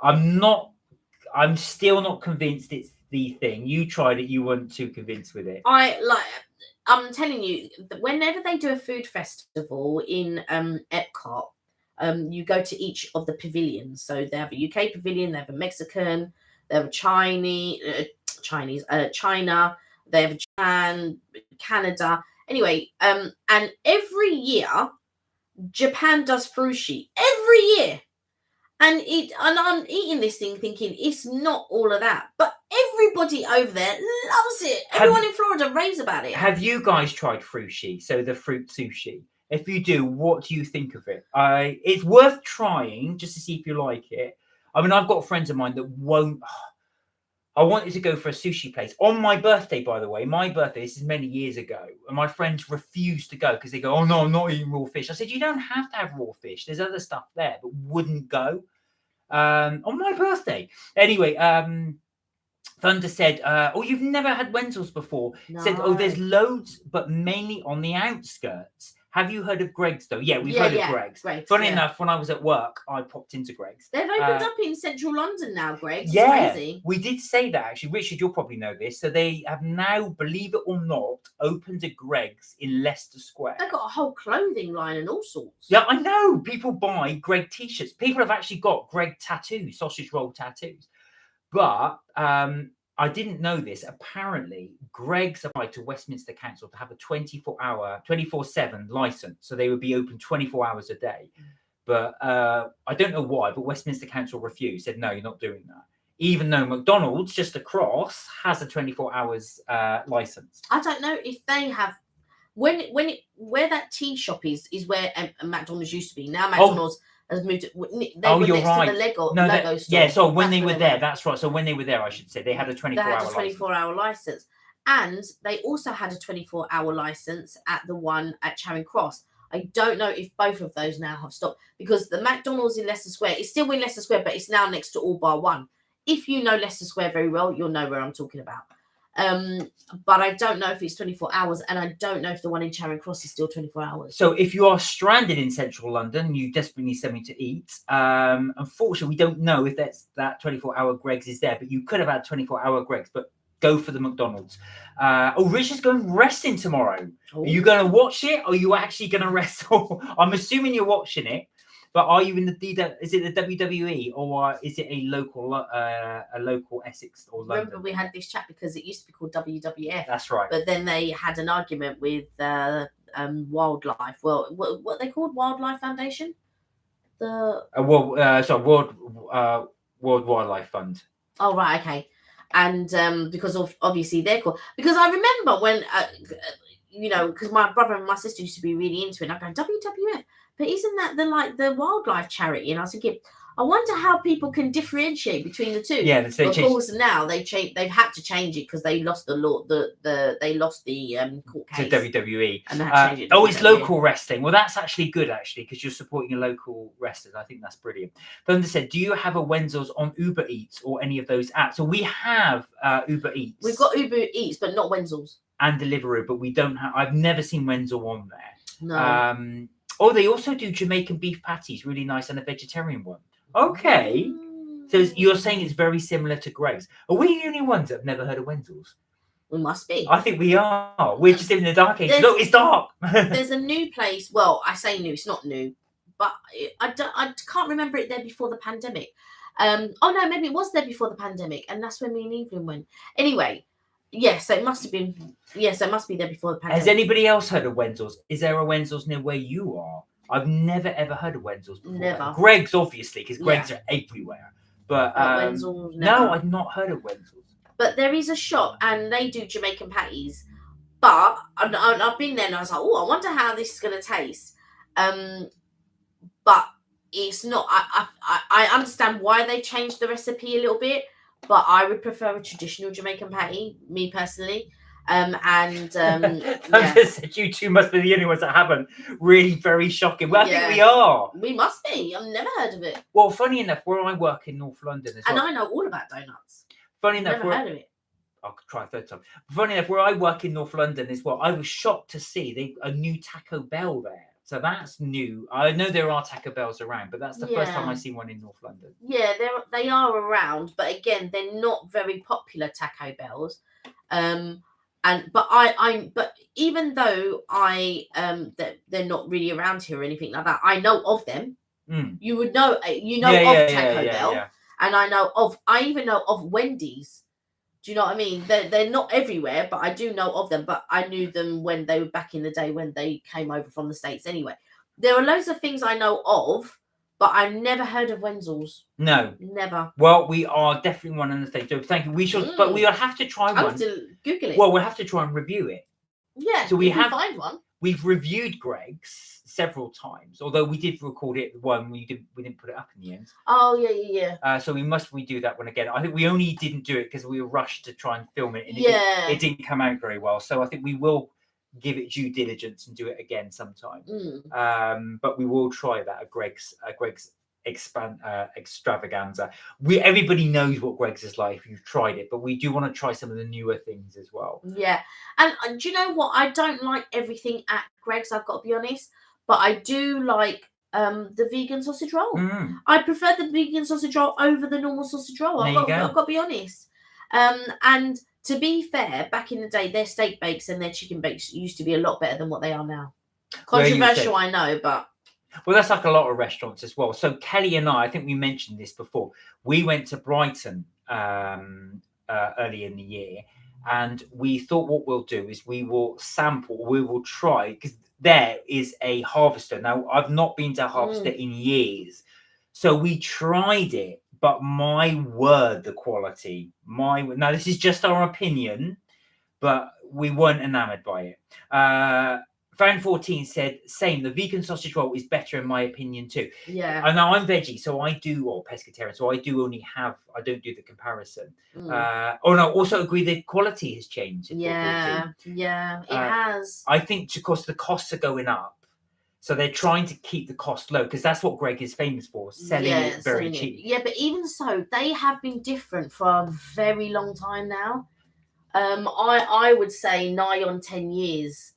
I'm still not convinced it's the thing. You tried it, you weren't too convinced with it. I'm telling you, whenever they do a food festival in Epcot, you go to each of the pavilions. So they have a UK pavilion, they have a Mexican, they have a China, they have a Japan, Canada. Anyway, and every year Japan does frushi every year. And I'm eating this thing thinking it's not all of that. But everybody over there loves it. Everyone in Florida raves about it. Have you guys tried frushi? So the fruit sushi. If you do, what do you think of it? It's worth trying just to see if you like it. I mean, I've got friends of mine that won't. I wanted to go for a sushi place on my birthday, by the way. My birthday, this is many years ago, and my friends refused to go because they go, "Oh no, I'm not eating raw fish." I said, "You don't have to have raw fish. There's other stuff there," but wouldn't go on my birthday. Anyway, Thunder said, "Oh, you've never had Wenzel's before?" No. Said, "Oh, there's loads, but mainly on the outskirts." Have you heard of Greg's though? Yeah, we've heard of Greg's. Funny enough, when I was at work, I popped into Greg's. They've opened up in central London now, Greg's. Yeah, it's crazy. We did say that actually. Richard, you'll probably know this. So they have now, believe it or not, opened a Greg's in Leicester Square. They've got a whole clothing line and all sorts. Yeah, I know. People buy Greg t-shirts. People have actually got Greg tattoos, sausage roll tattoos. But I didn't know this. Apparently, Greg's applied to Westminster Council to have a 24/7 license. So they would be open 24 hours a day. But I don't know why, but Westminster Council refused, said, no, you're not doing that. Even though McDonald's just across has a 24 hours license. I don't know if they have. Where that tea shop is where McDonald's used to be. Now McDonald's has moved. They were you're next right. to the Lego store. Yeah, so when they were there, that's right. So when they were there, I should say, they had a 24-hour license. And they also had a 24-hour license at the one at Charing Cross. I don't know if both of those now have stopped because the McDonald's in Leicester Square is still in Leicester Square, but it's now next to All Bar One. If you know Leicester Square very well, you'll know where I'm talking about. But I don't know if it's 24 hours, and I don't know if the one in Charing Cross is still 24 hours. So if you are stranded in central London, you desperately need something to eat. Unfortunately, we don't know if that 24-hour Greg's is there, but you could have had 24-hour Greg's, but go for the McDonald's. Richard's going wrestling tomorrow. Are you going to watch it, or are you actually going to wrestle? I'm assuming you're watching it, but are you in is it the WWE, or is it a local Essex or London? Remember, we had this chat because it used to be called WWF. That's right. But then they had an argument with Wildlife. Well, what they called Wildlife Foundation? World Wildlife Fund. Oh right, okay. And because of obviously they're called, because I remember when because my brother and my sister used to be really into it. And I'm going WWF, but isn't that the wildlife charity? And I was thinking, I wonder how people can differentiate between the two. Yeah, of course now they've had to change it because they lost the law. They lost the court case to WWE. And they had to change it. It's local wrestling. Well, that's actually good because you're supporting your local wrestlers. I think that's brilliant. Thunder said, "Do you have a Wenzel's on Uber Eats or any of those apps?" So we have Uber Eats. We've got Uber Eats, but not Wenzel's. And Deliveroo, but we don't have. I've never seen Wenzel on there. No. They also do Jamaican beef patties, really nice, and a vegetarian one. Okay. So you're saying it's very similar to Greg's. Are we the only ones that have never heard of Wenzel's? We must be. I think we are. We're just in the dark age. There's- Look, it's dark. There's a new place. Well, I say new. It's not new, but I can't remember it there before the pandemic. Oh no, maybe it was there before the pandemic, and that's when me and Evelyn went. Anyway, yes, so it must have been. Yes, it must be there before the pandemic. Has anybody else heard of Wenzel's? Is there a Wenzel's near where you are? I've never ever heard of Wenzel's before. Never. Greg's, obviously, because Greg's are everywhere. But Wenzel's, never. no, I've not heard of Wenzel's. But there is a shop, and they do Jamaican patties. But I've been there, and I was like, oh, I wonder how this is going to taste. But it's not. I understand why they changed the recipe a little bit, but I would prefer a traditional Jamaican patty, me personally. I just said you two must be the only ones that haven't. Really very shocking. Well, I think we are. We must be. I've never heard of it. Well, funny enough, where I work in North London as well. And I know all about donuts. Funny enough, never heard of it. I'll try a third time. Funny enough, where I work in North London as well, I was shocked to see they've a new Taco Bell there. So that's new. I know there are Taco Bells around, but that's the first time I've seen one in North London. Yeah, they are around, but again, they're not very popular Taco Bells. But even though they're not really around here or anything like that, I know of them. You would know, of Taco Bell, and I even know of Wendy's. Do you know what I mean? They're not everywhere, but I do know of them. But I knew them when they were back in the day when they came over from the States. Anyway, there are loads of things I know of, but I've never heard of Wenzel's. No, never. Well, we are definitely one on the stage. So thank you. We should, but we'll have to try one. I'll have to Google it. Well, we'll have to try and review it. Yeah. So we have find one. We've reviewed Greg's several times, although we did record it one we didn't put it up in the end. Oh yeah. So we must redo that one again. I think we only didn't do it because we were rushed to try and film it, and it didn't come out very well. So I think we will give it due diligence and do it again sometime. But we will try that at Greg's extravaganza. Everybody knows what Greg's is like if you've tried it, but we do want to try some of the newer things as well. Yeah, and do you know what? I don't like everything at Greg's. I've got to be honest, but I do like the vegan sausage roll. I prefer the vegan sausage roll over the normal sausage roll. I've got to be honest. And to be fair, back in the day, their steak bakes and their chicken bakes used to be a lot better than what they are now. Controversial, I know, but. Well, that's like a lot of restaurants as well. So Kelly and I think we mentioned this before. We went to Brighton early in the year, and we thought what we'll do is we will try, because there is a harvester. Now, I've not been to a harvester in years. So we tried it, but my word, the quality. Now, this is just our opinion, but we weren't enamored by it. Fan 14 said, same, the vegan sausage roll is better in my opinion too. Yeah. I know I'm veggie, so I do, or pescatarian, so I don't do the comparison. Also agree the quality has changed. Yeah, it has. I think because the costs are going up, so they're trying to keep the cost low, because that's what Greg is famous for, selling it very cheap. Yeah, but even so, they have been different for a very long time now. I would say nigh on 10 years.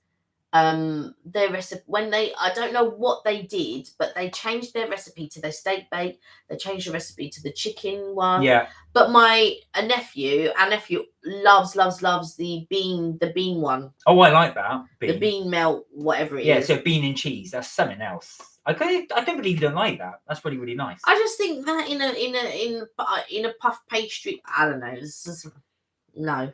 Their recipe, I don't know what they did, but they changed their recipe to their steak bake. They changed the recipe to the chicken one. Yeah. But our nephew loves the bean one. Oh, I like that. The bean melt, whatever it is. Yeah, so bean and cheese. That's something else. I don't believe you don't like that. That's really, really nice. I just think that in a puff pastry, I don't know. No.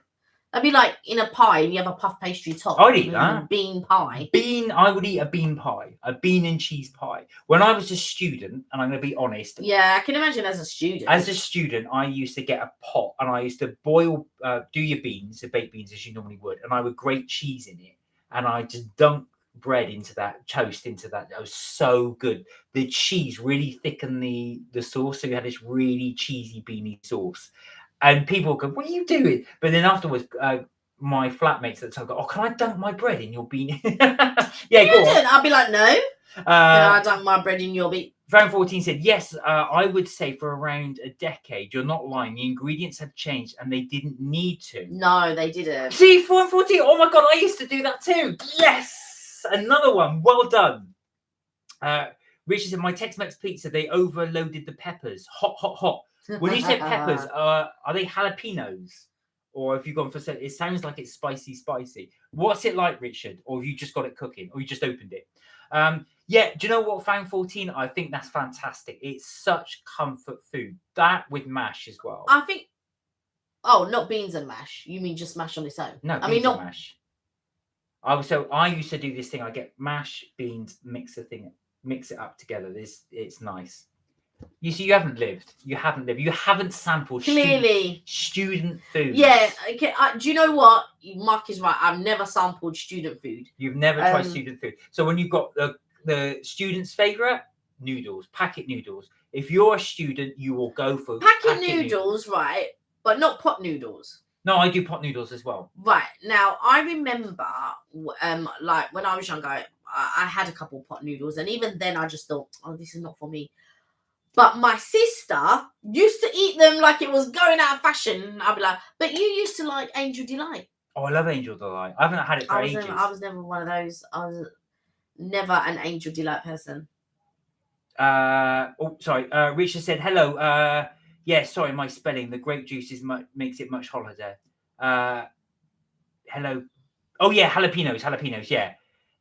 That'd be like in a pie and you have a puff pastry top. I'd eat that. Bean pie. I would eat a bean pie. A bean and cheese pie. When I was a student, and I'm going to be honest. Yeah, I can imagine as a student. As a student, I used to get a pot and I used to boil, do your beans, the baked beans as you normally would. And I would grate cheese in it. And I just dunk bread into that, toast into that. That was so good. The cheese really thickened the sauce. So you had this really cheesy beany sauce. And people go, what are you doing? But then afterwards, my flatmates at the time go, oh, can I dunk my bread in your bean? Yeah, go on. I'll be like, no. I dunk my bread in your bean. Fan 14 said, yes, I would say for around a decade. You're not lying. The ingredients have changed and they didn't need to. No, they didn't. See, Fan 14. Oh, my God, I used to do that too. Yes. Another one. Well done. Richard said, my Tex-Mex pizza, they overloaded the peppers. Hot, hot, hot. When you say peppers, are they jalapenos Or have you gone for it sounds like it's spicy. What's it like, Richard? Or have you just got it cooking? Or you just opened it? Yeah, do you know what, Fan 14? I think that's fantastic. It's such comfort food. That with mash as well. I think. Oh, not beans and mash. You mean just mash on its own? No, I beans mean and not mash. I used to do this thing. I get mash, beans, mix it up together. It's nice. You see, you haven't lived. You haven't sampled clearly student food. Yeah. Okay. Do you know what? Mark is right. I've never sampled student food. You've never tried student food. So when you've got the student's favorite noodles, packet noodles. If you're a student, you will go for packet noodles, right? But not pot noodles. No, I do pot noodles as well. Right. Now, I remember, like when I was younger, I had a couple pot noodles, and even then, I just thought, "Oh, this is not for me." But my sister used to eat them like it was going out of fashion. I'd be like, "But you used to like Angel Delight." Oh, I love Angel Delight. I haven't had it for ages. I was never one of those. I was never an Angel Delight person. Sorry. Richard said hello. Yeah, sorry, my spelling. The grape juice makes it much holiday. Hello. Oh yeah, jalapenos. Yeah,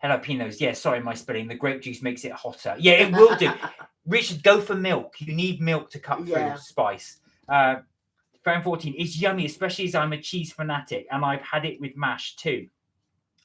jalapenos. Yeah, sorry, my spelling. The grape juice makes it hotter. Yeah, it will do. Richard, go for milk. You need milk to cut through spice. Fan 14. It's yummy, especially as I'm a cheese fanatic, and I've had it with mash too.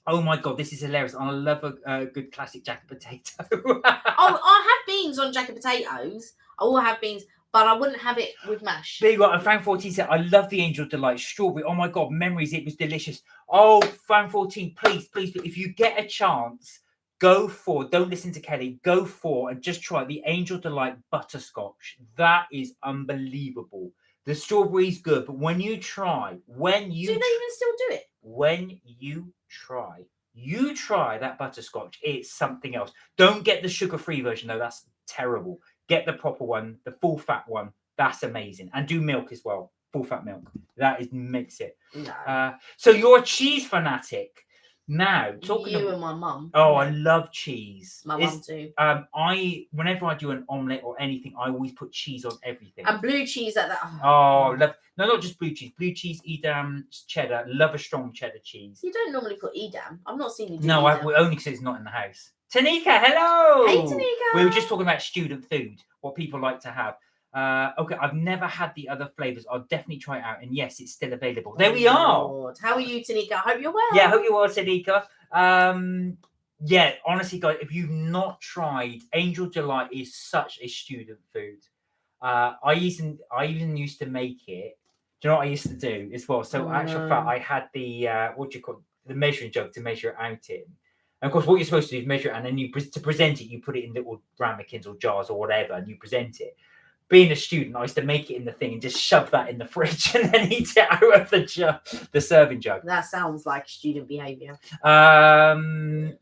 Oh my god, this is hilarious. I love a good classic jacket potato. Oh, I have beans on jacket potatoes. I will have beans, but I wouldn't have it with mash. There you go. And Fan 14 said, I love the Angel Delight strawberry. Oh my god, memories. It was delicious. Oh, Fan 14, please, if you get a chance, go for, don't listen to Kelly, go for and just try the Angel Delight butterscotch. That is unbelievable. The strawberry's good, but when you try, do they even still do it? When you try that butterscotch, it's something else. Don't get the sugar-free version though, that's terrible. Get the proper one, the full fat one. That's amazing. And do milk as well, full fat milk. That makes it. No. So you're a cheese fanatic. Now, talking and my mum. Oh, I love cheese. My mum too. Whenever I do an omelette or anything, I always put cheese on everything. And blue cheese at that. Oh, not just blue cheese. Blue cheese, Edam, cheddar. Love a strong cheddar cheese. You don't normally put Edam. I've not seen you do No, Edam. only because it's not in the house. Tanika, hello. Hey, Tanika. We were just talking about student food, what people like to have. Okay, I've never had the other flavors. I'll definitely try it out. And yes, it's still available. There we are. Lord. How are you, Tanika? I hope you're well. Yeah, I hope you're well, Tanika. Yeah, honestly, guys, if you've not tried, Angel Delight is such a student food. I even used to make it. Do you know what I used to do as well? So, actual fact, I had the the measuring jug to measure it out in. And of course, what you're supposed to do is measure it, and then to present it, you put it in little ramekins or jars or whatever, and you present it. Being a student, I used to make it in the thing and just shove that in the fridge and then eat it out of the serving jug. That sounds like student behaviour. Tanika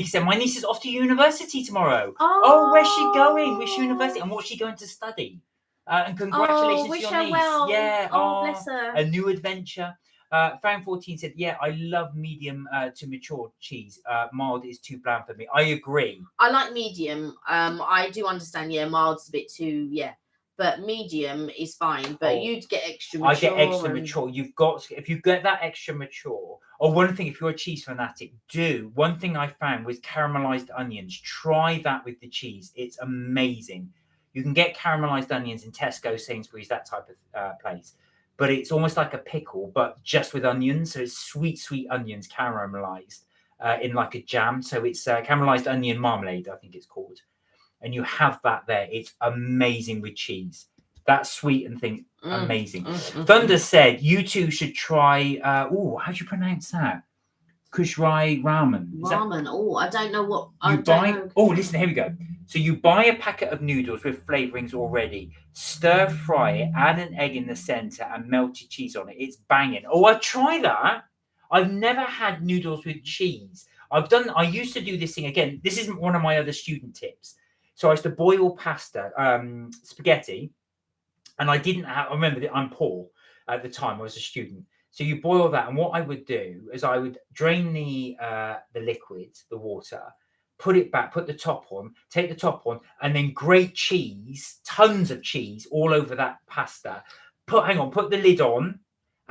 said, my niece is off to university tomorrow. Oh, where's she going? Which university? And what's she going to study? And congratulations to your niece. Well. Yeah. Bless her. A new adventure. Fan 14 said, yeah, I love medium to mature cheese. Mild is too bland for me. I agree. I like medium. I do understand, mild's a bit too, but medium is fine. But you'd get extra mature. I get extra mature. If you get that extra mature, or one thing, if you're a cheese fanatic, one thing I found was caramelized onions. Try that with the cheese. It's amazing. You can get caramelized onions in Tesco, Sainsbury's, that type of place. But it's almost like a pickle, but just with onions. So it's sweet onions caramelized in like a jam. So it's caramelized onion marmalade, I think it's called. And you have that there. It's amazing with cheese. That sweet and thing, amazing. Thunder said, you two should try, how do you pronounce that? Kushrai ramen. I don't know what. Listen, here we go. So you buy a packet of noodles with flavorings already, stir fry it, add an egg in the center and melted cheese on it. It's banging. Oh, I try that. I've never had noodles with cheese. I used to do this thing again. This isn't one of my other student tips. So I used to boil pasta, spaghetti, and I remember that I'm poor at the time. I was a student. So you boil that, and what I would do is I would drain the liquid, the water, put it back, put the top on, take the top on, and then grate cheese, tons of cheese all over that pasta. Put the lid on,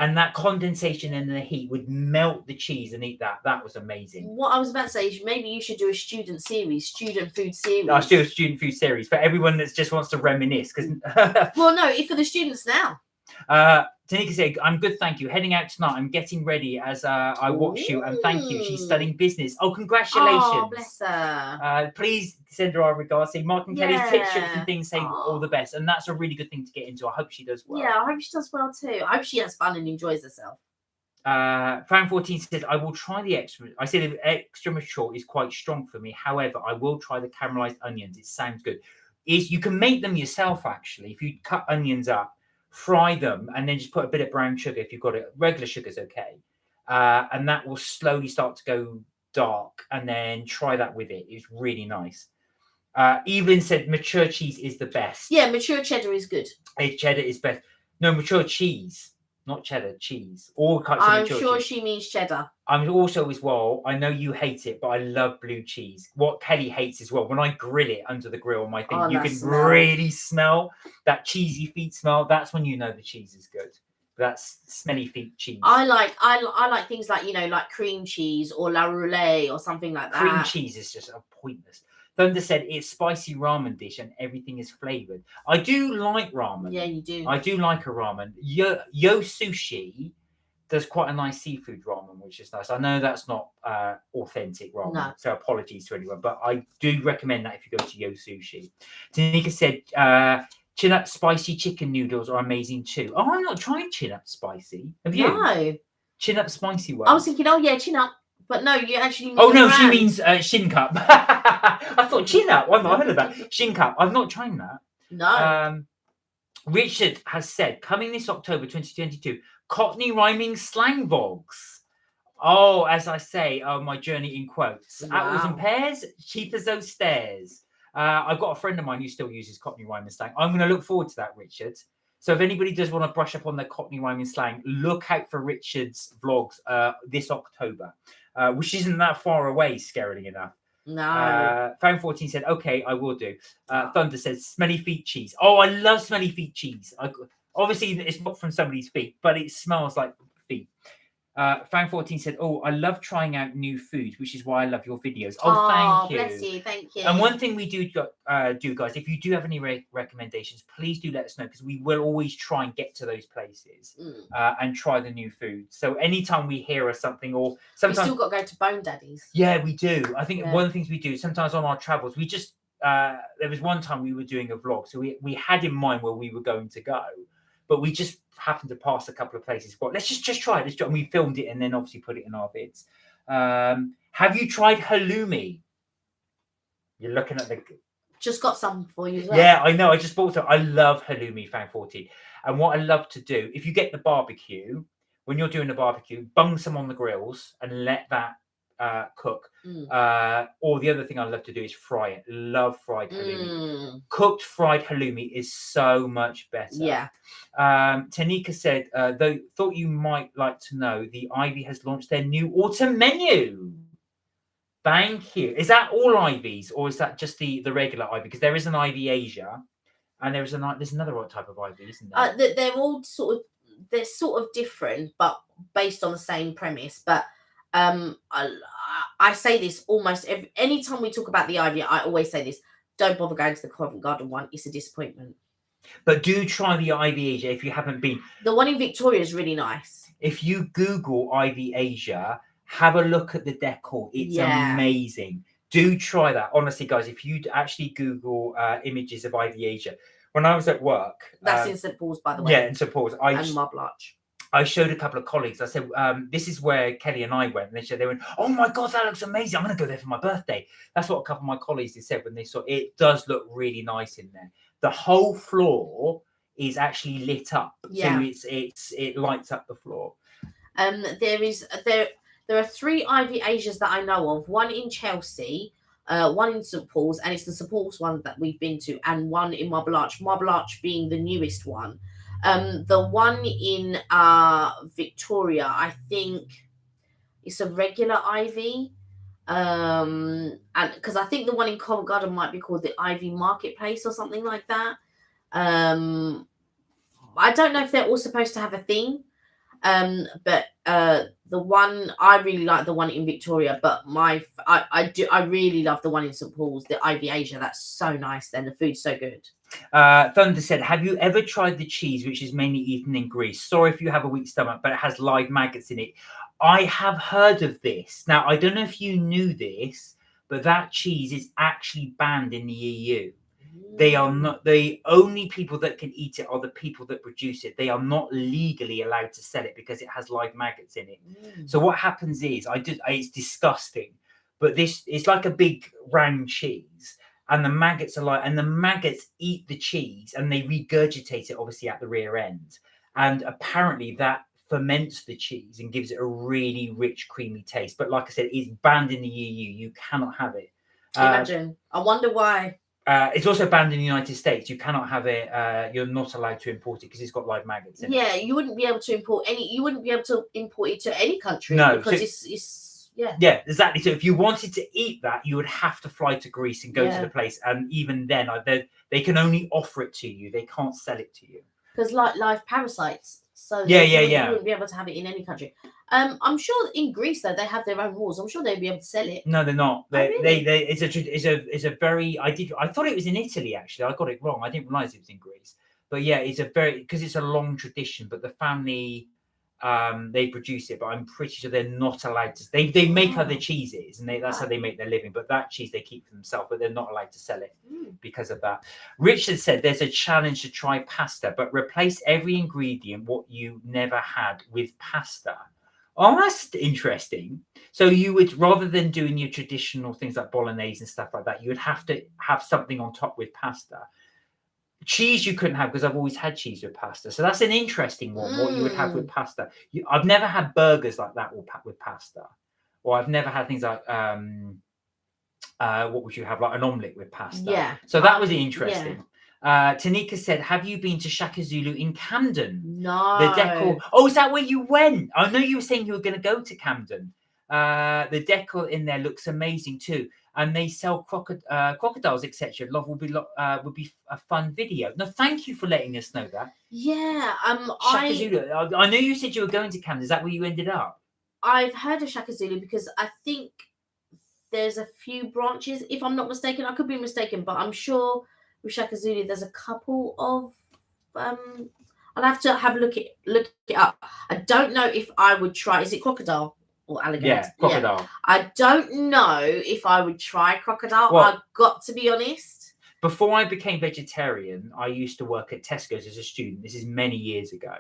and that condensation and the heat would melt the cheese and eat that. That was amazing. What I was about to say is maybe you should do a student food series. I'll do a student food series for everyone that just wants to reminisce. Because well, no, for the students now. Tanika said, "I'm good, thank you. Heading out tonight. I'm getting ready as I watch you, and thank you. She's studying business. Oh, congratulations! Oh, bless her. Please send her our regards. Say Mark and Kelly's tip strips and things. Say Oh. all the best, and that's a really good thing to get into. I hope she does well. Yeah, I hope she does well too. I hope she has fun and enjoys herself. Fran 14 said, I will try the extra. I said the extra mature is quite strong for me. However, I will try the caramelized onions. It sounds good. You can make them yourself actually. If you cut onions up, fry them, and then just put a bit of brown sugar if you've got it. Regular sugar's okay. And that will slowly start to go dark, and then try that with it. It's really nice. Evelyn said mature cheese is the best. Yeah, mature cheddar is good. Cheddar is best. No, mature cheese. Not cheddar, cheese. All kinds of mature I'm sure cheese. she means cheddar. I'm also as well, I know you hate it, but I love blue cheese. What Kelly hates as well, when I grill it under the grill on my thing, you can really smell that cheesy feet smell. That's when you know the cheese is good. That's smelly feet cheese. I like things like, you know, like cream cheese or la roulette or something like that. Cream cheese is just pointless. Thunder said it's spicy ramen dish and everything is flavored. I do like ramen. Yeah, you do. I do like a ramen. Yo Sushi does quite a nice seafood ramen, which is nice. I know that's not authentic ramen, so apologies to anyone, but I do recommend that if you go to Yo Sushi. Tanika said chin up spicy chicken noodles are amazing too. Oh, I'm not trying chin up spicy. Have you? No. Chin up spicy one. I was thinking, oh yeah, chin up. But no, you actually mean. Oh no, she means shin cup. I thought chin up. I've not heard of that. Shin cup. I've not tried that. No. Richard has said, coming this October 2022, Cockney rhyming slang vlogs. Oh, as I say, my journey in quotes. Wow. Apples and pears, cheap as those stairs. I've got a friend of mine who still uses Cockney rhyming slang. I'm going to look forward to that, Richard. So if anybody does want to brush up on their Cockney rhyming slang, look out for Richard's vlogs this October. Which isn't that far away, scarily enough. No. Found 14 said, okay, I will do. Thunder says, smelly feet cheese. Oh, I love smelly feet cheese. Obviously, it's not from somebody's feet, but it smells like feet. Found 14 said, oh, I love trying out new foods, which is why I love your videos. Oh, thank you. Bless you. Thank you. And one thing we do, guys, if you do have any recommendations, please do let us know, because we will always try and get to those places and try the new food. So anytime we hear of something, or sometimes we still got to go to Bone Daddies. Yeah, we do. I think one of the things we do sometimes on our travels, we just there was one time we were doing a vlog, so we had in mind where we were going to go, but we just happened to pass a couple of places. Well, let's just try it. And we filmed it and then obviously put it in our vids. Have you tried halloumi? You're looking at the. Just got some for you as well. Yeah, I know. I just bought it. I love halloumi, Fan 14. And what I love to do, if you get the barbecue, when you're doing the barbecue, bung some on the grills and let that cook. Or the other thing I love to do is fry it. Love fried halloumi. Cooked fried halloumi is so much better. Yeah. Tanika said, though thought you might like to know, the Ivy has launched their new autumn menu. Thank you. Is that all Ivies, or is that just the regular Ivy? Because there is an Ivy Asia, and there's another type of Ivy, isn't there? They're all sort of different, but based on the same premise. But I say this almost anytime we talk about the Ivy, I always say this: don't bother going to the Covent Garden one; it's a disappointment. But do try the Ivy Asia if you haven't been. The one in Victoria is really nice. If you Google Ivy Asia, have a look at the decor. It's amazing. Do try that. Honestly, guys, if you actually Google images of Ivy Asia. When I was at work. That's in St. Paul's, by the way. Yeah, in St. Paul's. And Mob Lodge. I showed a couple of colleagues. I said, this is where Kelly and I went. And they went, oh my God, that looks amazing. I'm going to go there for my birthday. That's what a couple of my colleagues had said when they saw it. It does look really nice in there. The whole floor is actually lit up. Yeah. So it lights up the floor. There are 3 Ivy Asias that I know of. One in Chelsea, one in St. Paul's, and it's the St. Paul's one that we've been to, and one in Marble Arch. Marble Arch being the newest one. The one in Victoria, I think it's a regular Ivy. And because I think the one in Covent Garden might be called the Ivy Marketplace or something like that. I don't know if they're all supposed to have a theme. But the one I really like the one in Victoria, but I really love the one in St Paul's, the Ivy Asia. That's so nice. And the food's so good. Thunder said, have you ever tried the cheese, which is mainly eaten in Greece? Sorry if you have a weak stomach, but it has live maggots in it. I have heard of this. Now, I don't know if you knew this, but that cheese is actually banned in the EU. They are not, the only people that can eat it are the people that produce it. They are not legally allowed to sell it because it has live maggots in it. So what happens is, it's disgusting, but this is like a big round cheese. And the maggots are and the maggots eat the cheese and they regurgitate it obviously at the rear end. And apparently that ferments the cheese and gives it a really rich, creamy taste. But like I said, it's banned in the EU. You cannot have it. Imagine. I wonder why. It's also banned in the United States. You cannot have it. You're not allowed to import it because it's got live maggots in it. Yeah, you wouldn't be able to import it to any country. No, because so, it's yeah. Yeah, exactly. So if you wanted to eat that, you would have to fly to Greece and go to the place. And even then, they can only offer it to you. They can't sell it to you. Because like live parasites. So you wouldn't be able to have it in any country. I'm sure in Greece though they have their own rules. I'm sure they'd be able to sell it. No, they're not. Really? It's a very. I thought it was in Italy actually. I got it wrong. I didn't realize it was in Greece. But yeah, it's a very because it's a long tradition. But the family, they produce it. But I'm pretty sure they're not allowed to. They make other cheeses and that's how they make their living. But that cheese they keep for themselves. But they're not allowed to sell it because of that. Richard said there's a challenge to try pasta, but replace every ingredient what you never had with pasta. Oh, that's interesting. So you would, rather than doing your traditional things like bolognese and stuff like that, you would have to have something on top with pasta. Cheese you couldn't have because I've always had cheese with pasta. So that's an interesting one, what you would have with pasta. I've never had burgers like that with pasta. Or I've never had things like, what would you have, like an omelette with pasta. Yeah. So that was interesting. Tanika said, have you been to Shaka Zulu in Camden? No. The decor. Oh, is that where you went? I know you were saying you were going to go to Camden. The decor in there looks amazing too. And they sell crocodiles, etc. Love would be a fun video. No, thank you for letting us know that. Yeah. Shaka Zulu. I know you said you were going to Camden. Is that where you ended up? I've heard of Shaka Zulu because I think there's a few branches, if I'm not mistaken. I could be mistaken, but I'm sure with Shaka Zulu there's a couple of I'll have to look it up. I don't know if I would try. Is it crocodile or alligator? Yeah, crocodile. Yeah. I don't know if I would try crocodile. Well, I've got to be honest. Before I became vegetarian, I used to work at Tesco's as a student. This is many years ago.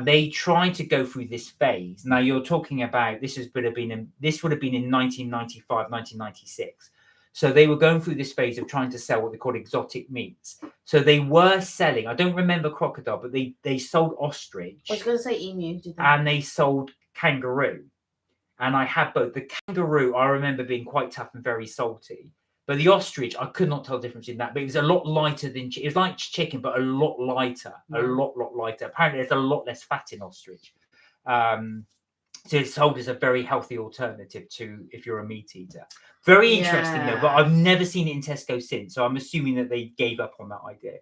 They tried to go through this phase. Now you're talking about this would have been in 1995, 1996. So they were going through this phase of trying to sell what they called exotic meats. So they were selling, I don't remember crocodile, but they sold ostrich. I was going to say emu. And they sold kangaroo. And I had both. The kangaroo, I remember being quite tough and very salty. But the ostrich, I could not tell the difference in that. But it was a lot lighter than it was like chicken, but a lot lighter. A lot lighter. Apparently, there's a lot less fat in ostrich. So it's sold as a very healthy alternative to if you're a meat eater. Very interesting though, but I've never seen it in Tesco since. So I'm assuming that they gave up on that idea.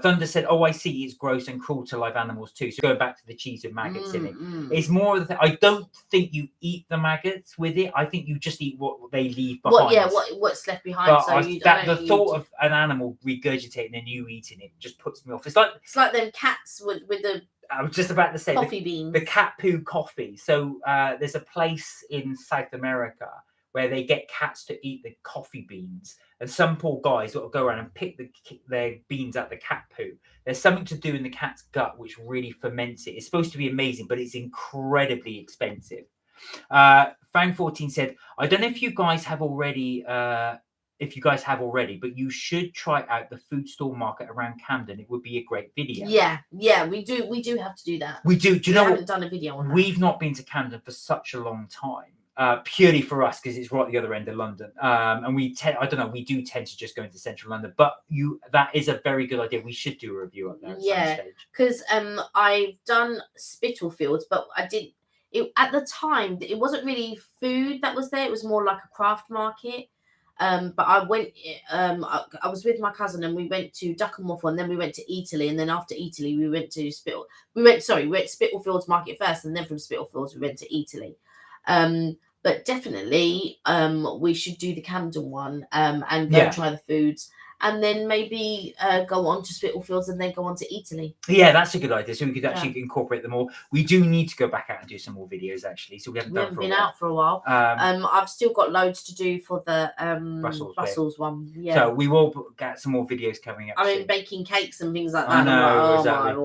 Thunder said, "Oh, I see. It's gross and cruel to live animals too." So going back to the cheese with maggots in it, it's more of the. I don't think you eat the maggots with it. I think you just eat what they leave behind. What's left behind. But the thought of an animal regurgitating and you eating it just puts me off. It's like them cats with the. I was just about to say coffee beans. The cat poo coffee. So there's a place in South America where they get cats to eat the coffee beans, and some poor guys got to go around and pick their beans out the cat poo. There's something to do in the cat's gut which really ferments it. It's supposed to be amazing, but it's incredibly expensive. Fang14 said, "I don't know if you guys have already." But you should try out the food stall market around Camden. It would be a great video. Yeah, we do have to do that. We do. Do you know? Haven't done a video on that. We've not been to Camden for such a long time, purely for us because it's right at the other end of London. And we do tend to just go into central London. But that is a very good idea. We should do a review up there. At some stage. Because I've done Spitalfields, but I did. At the time, it wasn't really food that was there. It was more like a craft market. But I went. I was with my cousin, and we went to Duck and Waffle, and then we went to Italy, and then after Italy, we went to Spittle. We went to Spitalfields Market first, and then from Spitalfields, we went to Italy. But definitely, we should do the Camden one, and go try the foods, and then maybe go on to Spitalfields, and then go on to Italy. Yeah, that's a good idea. So we could actually incorporate them all. We do need to go back out and do some more videos, actually. So we haven't been out for a while. I've still got loads to do for the Brussels one. Yeah. So we will get some more videos coming up. I mean, baking cakes and things like that. I know, exactly. My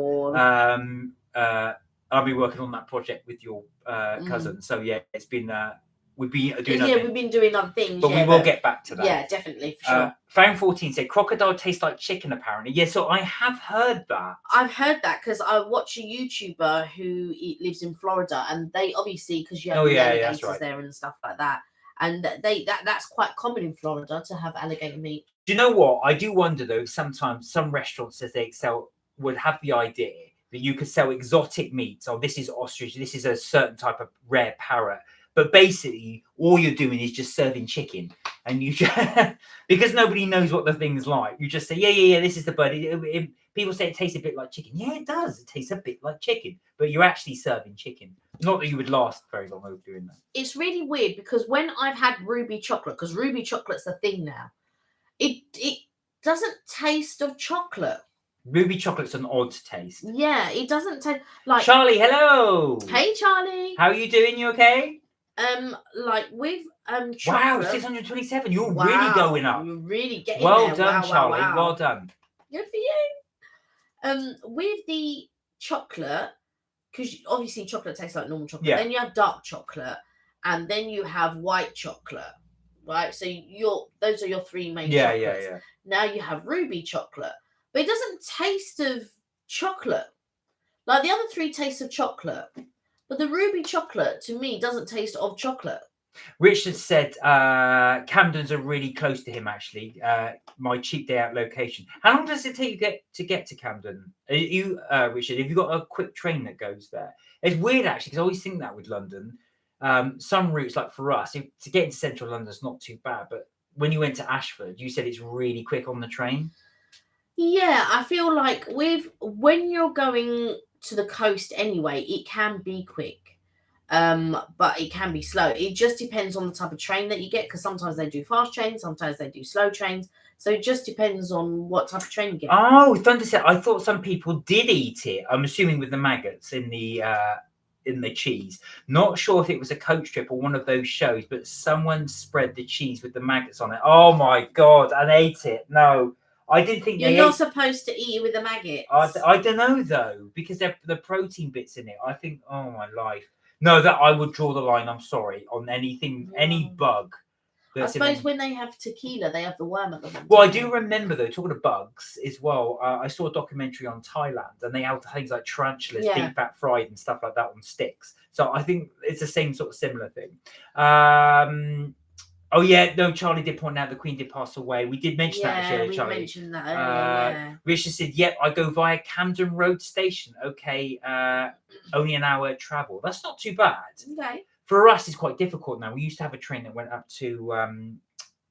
Lord. I'll be working on that project with your cousin. So yeah, it's been we've been doing we've been doing other things, but we will get back to that. Yeah, definitely, for sure. Found 14 said crocodile tastes like chicken apparently. Yeah, so I have heard that. I've heard that because I watch a YouTuber who lives in Florida, and they obviously, because you have alligators there and stuff like that, and that's quite common in Florida to have alligator meat. Do you know what? I do wonder though, sometimes some restaurants, as they sell, would have the idea that you could sell exotic meats. Oh, this is ostrich, this is a certain type of rare parrot. But basically, all you're doing is just serving chicken, and you just, because nobody knows what the thing's like. You just say, yeah, this is the bird. People say it tastes a bit like chicken. Yeah, it does. It tastes a bit like chicken, but you're actually serving chicken. Not that you would last very long over doing that. It's really weird because when I've had ruby chocolate, because ruby chocolate's a thing now, it doesn't taste of chocolate. Ruby chocolate's an odd taste. Yeah, it doesn't taste like. Charlie, hello. Hey, Charlie. How are you doing? You okay? Like with chocolate. Wow, 627. You're really going up. You're really getting well there. done, Charlie. Wow. Well done. Good for you. With the chocolate, because obviously chocolate tastes like normal chocolate. Then you have dark chocolate, and then you have white chocolate, right? So those are your three main chocolates. Yeah. Now you have ruby chocolate, but it doesn't taste of chocolate. Like the other three taste of chocolate. But the ruby chocolate, to me, doesn't taste of chocolate. Richard said Camden's are really close to him, actually. My cheap day out location. How long does it take you to get to Camden? Richard, have you got a quick train that goes there? It's weird, actually, because I always think that with London. Some routes, like for us, to get into central London is not too bad. But when you went to Ashford, you said it's really quick on the train. Yeah, I feel like when you're going to the coast anyway, it can be quick, but it can be slow. It just depends on the type of train that you get, because sometimes they do fast trains, sometimes they do slow trains, so it just depends on what type of train you get. Oh, Thunder said, I thought some people did eat it. I'm assuming with the maggots in the cheese. Not sure if it was a coach trip or one of those shows, but someone spread the cheese with the maggots on it. Oh my god, and ate it. No, I didn't think you're not supposed to eat it with the maggots. I don't know though, because they're the protein bits in it. I think, oh my life, no, that I would draw the line. I'm sorry on anything, any bug. I suppose when they have tequila, they have the worm at the bottom. Well, I do remember though, talking of bugs as well. I saw a documentary on Thailand, and they have things like tarantulas, deep fat fried, and stuff like that on sticks. So I think it's the same sort of similar thing. Oh yeah, no, Charlie did point out the Queen did pass away. We did mention that earlier, Charlie. We mentioned that earlier, Richard said, yep, I go via Camden Road Station. Okay, only an hour travel. That's not too bad. Okay. For us, it's quite difficult now. We used to have a train that went up to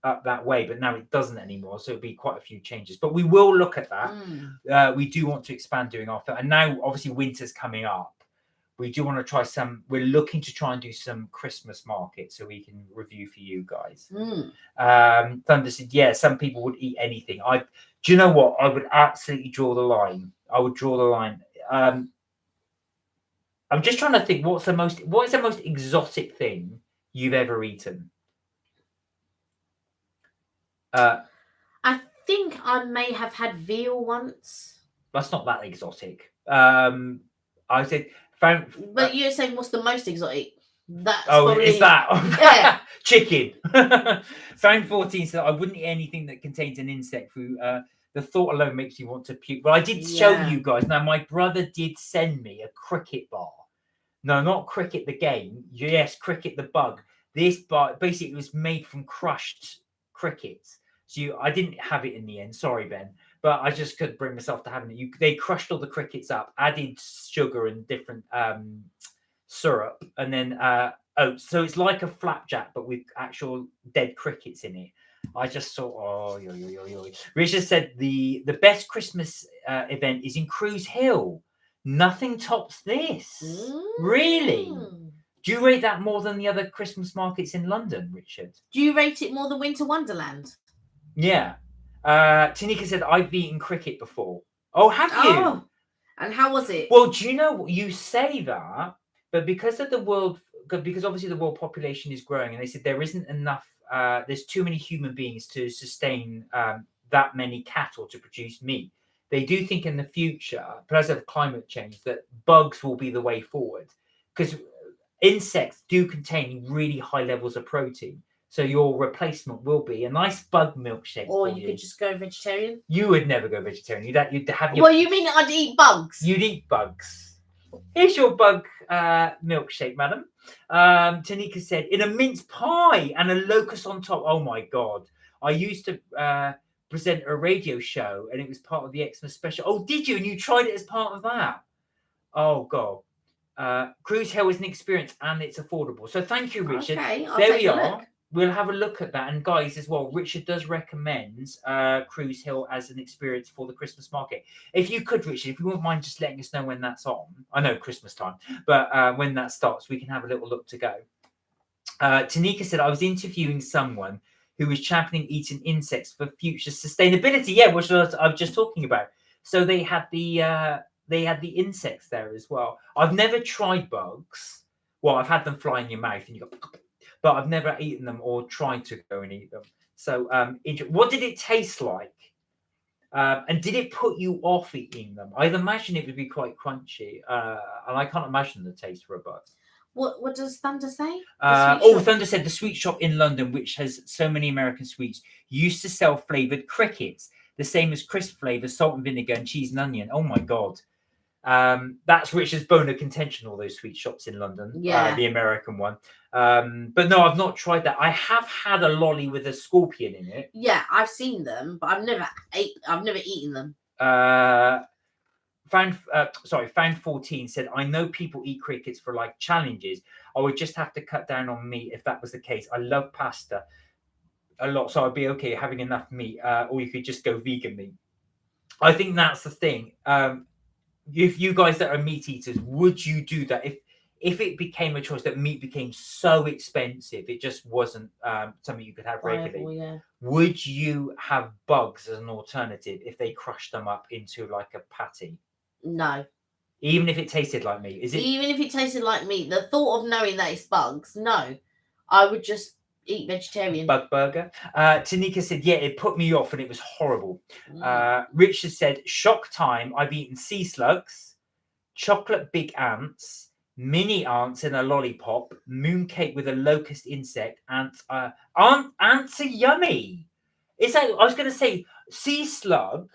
up that way, but now it doesn't anymore. So it'll be quite a few changes. But we will look at that. We do want to expand doing after. And now, obviously, winter's coming up. We do want to try we're looking to try and do some Christmas markets so we can review for you guys. Thunder said, yeah, some people would eat anything. Do you know what? I would absolutely draw the line. I would draw the line. I'm just trying to think what is the most exotic thing you've ever eaten? I think I may have had veal once. That's not that exotic. I said... But you're saying what's the most exotic? That's is that? Yeah. Chicken. Found 14 said, I wouldn't eat anything that contains an insect food. The thought alone makes me want to puke. But I did show you guys. Now, my brother did send me a cricket bar. No, not cricket the game. Yes, cricket the bug. This bar basically was made from crushed crickets. So I didn't have it in the end. Sorry, Ben. But I just couldn't bring myself to having it. They crushed all the crickets up, added sugar and different syrup, and then oats. So it's like a flapjack, but with actual dead crickets in it. I just thought, oh, yo. Richard said the best Christmas event is in Cruise Hill. Nothing tops this. Really? Do you rate that more than the other Christmas markets in London, Richard? Do you rate it more than Winter Wonderland? Yeah. Tanika said, I've eaten cricket before. Oh, have you? Oh, and how was it? Well, do you know, you say that, but because obviously the world population is growing, and they said there isn't enough, there's too many human beings to sustain that many cattle to produce meat. They do think in the future, because of climate change, that bugs will be the way forward, because insects do contain really high levels of protein. So your replacement will be a nice bug milkshake. Or you could just go vegetarian. You would never go vegetarian. You'd have your. Well, you mean I'd eat bugs? You'd eat bugs. Here's your bug milkshake, madam. Tanika said, in a mince pie and a locust on top. Oh my God. I used to present a radio show and it was part of the Xmas special. Oh, did you? And you tried it as part of that? Oh God. Cruise Hill is an experience and it's affordable. So thank you, Richard. Okay, there we are. We'll have a look at that. And guys, as well, Richard does recommend Cruise Hill as an experience for the Christmas market. If you could, Richard, if you wouldn't mind just letting us know when that's on. I know Christmas time, but when that starts, we can have a little look to go. Tanika said, I was interviewing someone who was championing eating insects for future sustainability. Yeah, which I was just talking about. So they had the insects there as well. I've never tried bugs. Well, I've had them fly in your mouth and you go, but I've never eaten them or tried to go and eat them. So what did it taste like? And did it put you off eating them? I'd imagine it would be quite crunchy. And I can't imagine the taste for a bug. What does Thunder say? Thunder said the sweet shop in London, which has so many American sweets, used to sell flavoured crickets. The same as crisp flavours, salt and vinegar and cheese and onion. Oh my God. That's Richard's bone of contention, all those sweet shops in London. Yeah. The American one. But no, I've not tried that. I have had a lolly with a scorpion in it. Yeah, I've seen them, but I've never eaten them. Found 14 said, I know people eat crickets for like challenges. I would just have to cut down on meat if that was the case. I love pasta a lot, so I'd be okay having enough meat, or you could just go vegan meat. I think that's the thing. If you guys that are meat eaters, would you do that? If it became a choice that meat became so expensive, it just wasn't something you could have regularly. Yeah. Would you have bugs as an alternative if they crushed them up into like a patty? No. Even if it tasted like meat? Even if it tasted like meat, the thought of knowing that it's bugs, no. I would just eat vegetarian. Bug burger. Tanika said, yeah, it put me off and it was horrible. Richard said, shock time. I've eaten sea slugs, chocolate big ants, mini ants in a lollipop, mooncake with a locust insect. Ants are yummy. It's like, I was going to say, sea slug.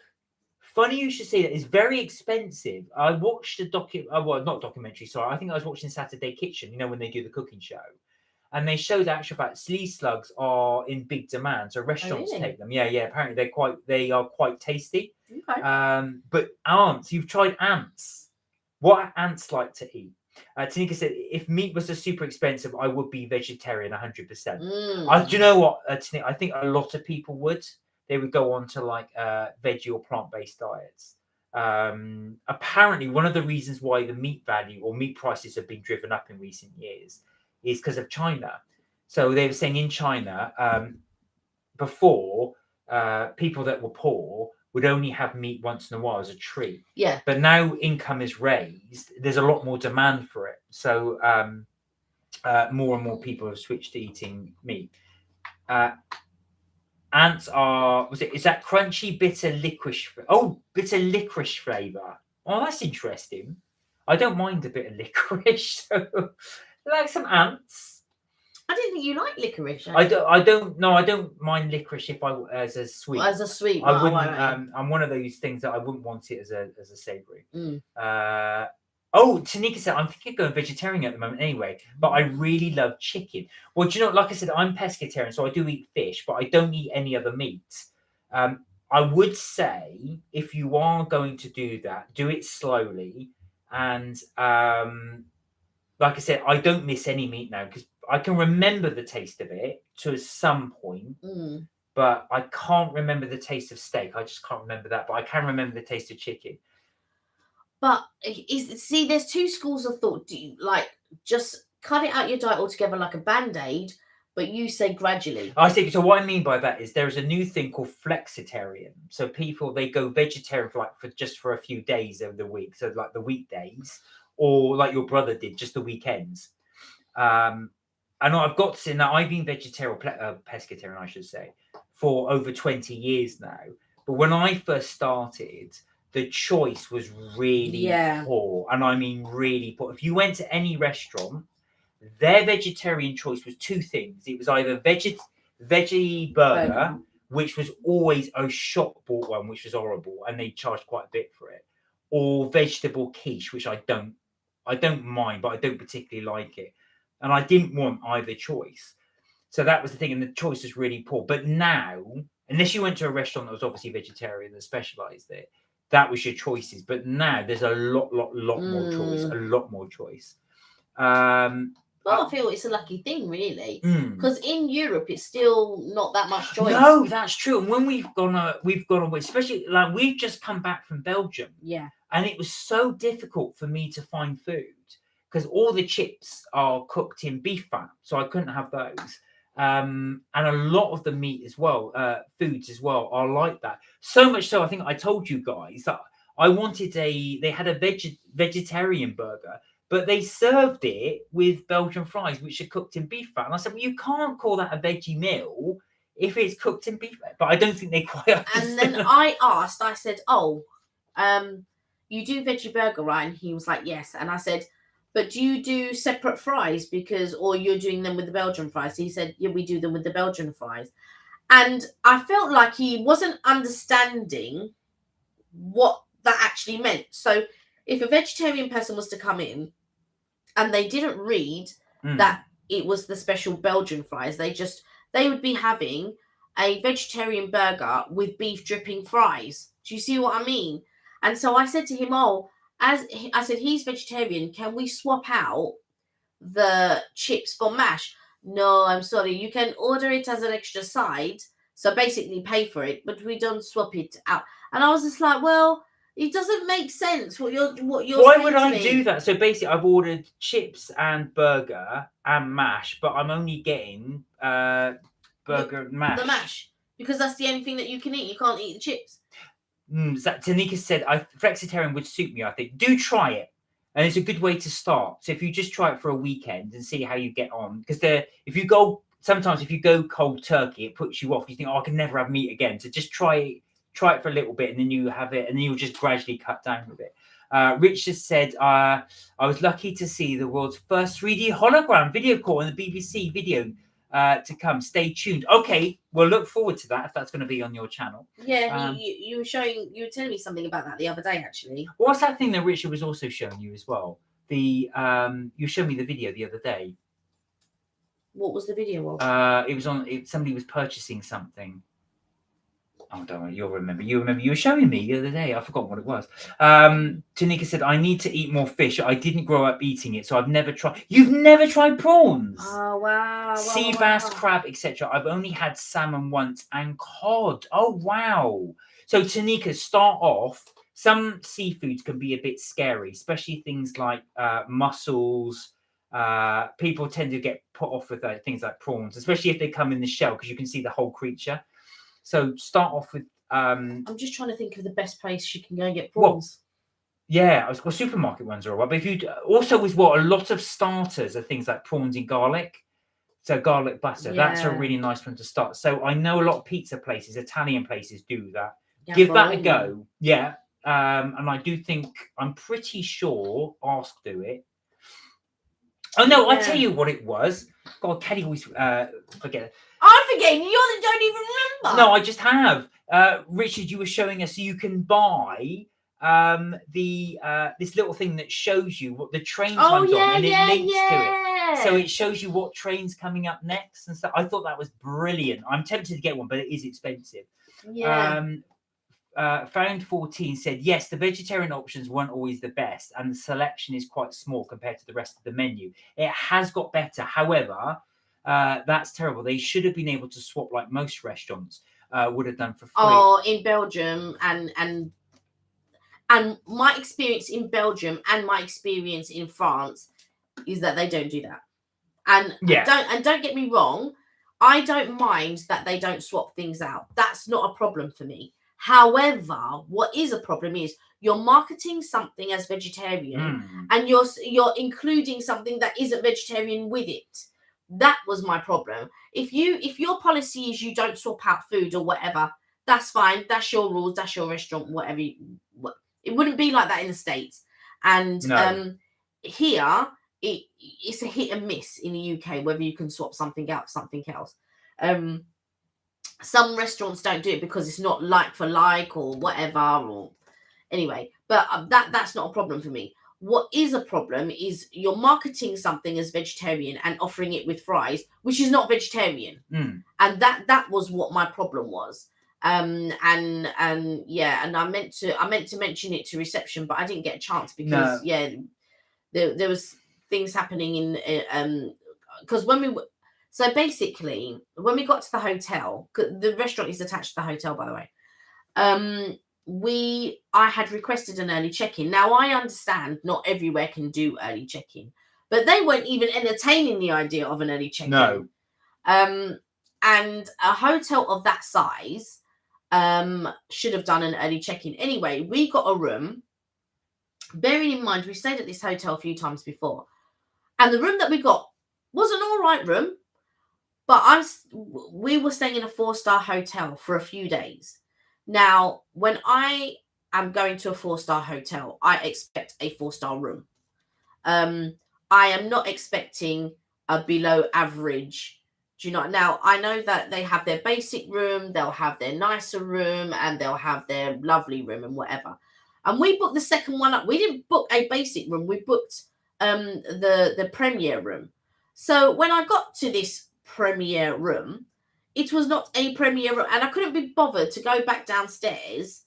Funny you should say that. It's very expensive. I watched a not documentary. Sorry, I think I was watching Saturday Kitchen. You know when they do the cooking show. And they showed actual fact sea slugs are in big demand, so restaurants take them. Yeah. Apparently they are quite tasty. Okay. But ants, you've tried ants. What are ants like to eat? Tanika said, if meat was super expensive, I would be vegetarian 100%. Do you know what, Tanika? I think a lot of people would. They would go on to like veggie or plant-based diets. Apparently, one of the reasons why the meat value or meat prices have been driven up in recent years is because of China. So they were saying in China, before, people that were poor would only have meat once in a while as a treat. Yeah. But now income is raised, there's a lot more demand for it. So more and more people have switched to eating meat. Ants are, is that crunchy, bitter licorice? Bitter licorice flavour. Oh, that's interesting. I don't mind a bit of licorice. So like some ants. I didn't think you liked licorice. I don't mind licorice if as a sweet. As a sweet. I wouldn't. I'm one of those things that I wouldn't want it as a savoury. Tanika said, I'm thinking of going vegetarian at the moment anyway, but I really love chicken. Well, do you know, like I said, I'm pescatarian, so I do eat fish, but I don't eat any other meat. I would say if you are going to do that, do it slowly. And like I said, I don't miss any meat now because I can remember the taste of it to some point. but I can't remember the taste of steak. I just can't remember that, but I can remember the taste of chicken. But see, there's two schools of thought. Do you just cut it out your diet altogether like a band-aid? But you say gradually. I think so. What I mean by that is there is a new thing called flexitarian. So people, they go vegetarian for just for a few days of the week. So like the weekdays, or like your brother did, just the weekends. And I've got to say now, I've been vegetarian, pescatarian, I should say, for over 20 years now. But when I first started, the choice was really poor. And I mean really poor. If you went to any restaurant, their vegetarian choice was two things. It was either veggie burger, which was always a shop bought one, which was horrible, and they charged quite a bit for it, or vegetable quiche, which I don't mind, but I don't particularly like it. And I didn't want either choice. So that was the thing, and the choice was really poor. But now, unless you went to a restaurant that was obviously vegetarian that specialised it, that was your choices. But now there's a lot more choice, a lot more choice. Well, I feel it's a lucky thing, really, because in Europe it's still not that much choice. No, that's true. And when we've gone away, especially like we've just come back from Belgium, and it was so difficult for me to find food because all the chips are cooked in beef fat, so I couldn't have those. And a lot of the meat as well, foods as well, are like that. So much so, I think I told you guys that I wanted they had a vegetarian burger. But they served it with Belgian fries, which are cooked in beef fat. And I said, well, you can't call that a veggie meal if it's cooked in beef fat. But I don't think they quite understood. And then I said, oh, you do veggie burger, right? And he was like, yes. And I said, but do you do separate fries? Or you're doing them with the Belgian fries? He said, yeah, we do them with the Belgian fries. And I felt like he wasn't understanding what that actually meant. So if a vegetarian person was to come in, and they didn't read that it was the special Belgian fries, they would be having a vegetarian burger with beef dripping fries. Do you see what I mean? And so I said to him, he's vegetarian, can we swap out the chips for mash? No, I'm sorry, you can order it as an extra side, so basically pay for it, but we don't swap it out. And I was just like, well, it doesn't make sense what you're Why would I do that? So basically, I've ordered chips and burger and mash, but I'm only getting burger and mash. The mash, because that's the only thing that you can eat. You can't eat the chips. Tanika said, flexitarian would suit me, I think. Do try it. And it's a good way to start. So if you just try it for a weekend and see how you get on. Because if you go cold turkey, it puts you off. You think, I can never have meat again. So just try it for a little bit, and then you have it, and then you'll just gradually cut down with it. Rich just said, I was lucky to see the world's first 3D hologram video call on the BBC video to come. Stay tuned. Okay, we'll look forward to that if that's going to be on your channel. Yeah, you were telling me something about that the other day, actually. What's that thing that Richard was also showing you as well? You showed me the video the other day. What was the video of? It was somebody was purchasing something. Oh, don't worry, you'll remember. You were showing me the other day. I forgot what it was. Tanika said, I need to eat more fish. I didn't grow up eating it, so I've never tried. You've never tried prawns? Oh, wow. Sea bass, crab, etc. I've only had salmon once and cod. Oh, wow. So, Tanika, start off. Some seafoods can be a bit scary, especially things like mussels. People tend to get put off with things like prawns, especially if they come in the shell, because you can see the whole creature. So start off with. I'm just trying to think of the best place you can go and get prawns. Well, supermarket ones are all right. But if you also with a lot of starters are things like prawns in garlic. So garlic butter, that's a really nice one to start. So I know a lot of pizza places, Italian places do that. Yeah, give that a go. Yeah. And I do think, I'm pretty sure Ask do it. Oh no, I tell you what it was. God, Kelly always forget it. I'm forgetting. You don't even remember. No, I just have. Richard, you were showing us, so you can buy this little thing that shows you what the train comes on, and it links to it. So it shows you what train's coming up next and stuff. I thought that was brilliant. I'm tempted to get one, but it is expensive. Yeah. Found 14 said, yes, the vegetarian options weren't always the best, and the selection is quite small compared to the rest of the menu. It has got better. However, That's terrible. They should have been able to swap like most restaurants would have done for free. Oh, in Belgium and my experience in Belgium and my experience in France is that they don't do that. And don't get me wrong, I don't mind that they don't swap things out. That's not a problem for me. However, what is a problem is you're marketing something as vegetarian and you're including something that isn't vegetarian with it. That was my problem. If your policy is you don't swap out food or whatever, that's fine. That's your rules. That's your restaurant. Whatever. It wouldn't be like that in the States. And here it's a hit and miss in the UK whether you can swap something out for something else. Some restaurants don't do it because it's not like for like or whatever. Or anyway, but that's not a problem for me. What is a problem is you're marketing something as vegetarian and offering it with fries, which is not vegetarian. And that was what my problem was. And I meant to mention it to reception, but I didn't get a chance because there was things happening in because basically when we got to the hotel, the restaurant is attached to the hotel, by the way. I had requested an early check-in. Now I understand not everywhere can do early check-in, but they weren't even entertaining the idea of an early check-in. No. And a hotel of that size should have done an early check-in. Anyway, we got a room. Bearing in mind, we stayed at this hotel a few times before, and the room that we got was an all right room, but we were staying in a 4-star hotel for a few days. Now, when I am going to a 4-star hotel, I expect a 4-star room. I am not expecting a below average. Do you know? Now, I know that they have their basic room, they'll have their nicer room, and they'll have their lovely room and whatever. And we booked the second one up. We didn't book a basic room. We booked the premier room. So when I got to this premier room, it was not a premier room, and I couldn't be bothered to go back downstairs,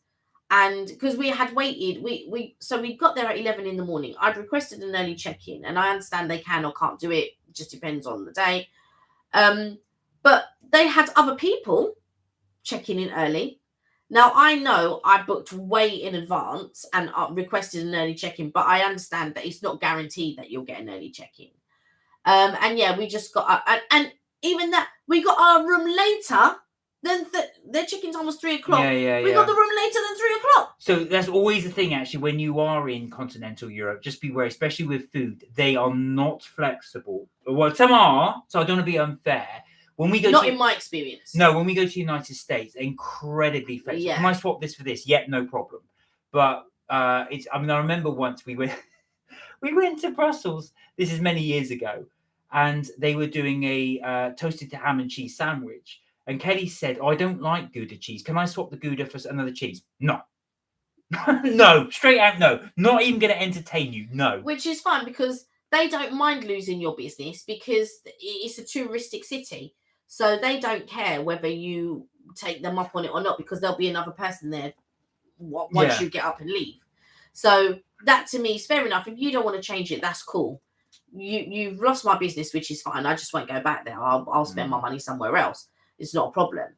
and because we had waited, we got there at 11 in the morning. I'd requested an early check-in, and I understand they can or can't do it. It just depends on the day. But they had other people checking in early. Now I know I booked way in advance and requested an early check-in, but I understand that it's not guaranteed that you'll get an early check-in. We just got and even that we got our room later than their check-in time was 3 o'clock. We got the room later than 3 o'clock. So that's always the thing, actually, when you are in continental Europe, just beware, especially with food, they are not flexible. Well, some are, so I don't want to be unfair. When we go in my experience. No, when we go to the United States, incredibly flexible. Yeah. Can I swap this for this? Yeah, no problem. But I remember once we went to Brussels. This is many years ago, and they were doing a toasted ham and cheese sandwich. And Kelly said, I don't like Gouda cheese. Can I swap the Gouda for another cheese? No. No, straight out no. Not even going to entertain you. No. Which is fine because they don't mind losing your business because it's a touristic city. So they don't care whether you take them up on it or not because there'll be another person there once you get up and leave. So that to me is fair enough. If you don't want to change it, that's cool. You've lost my business, which is fine. I just won't go back there. I'll spend my money somewhere else. It's not a problem.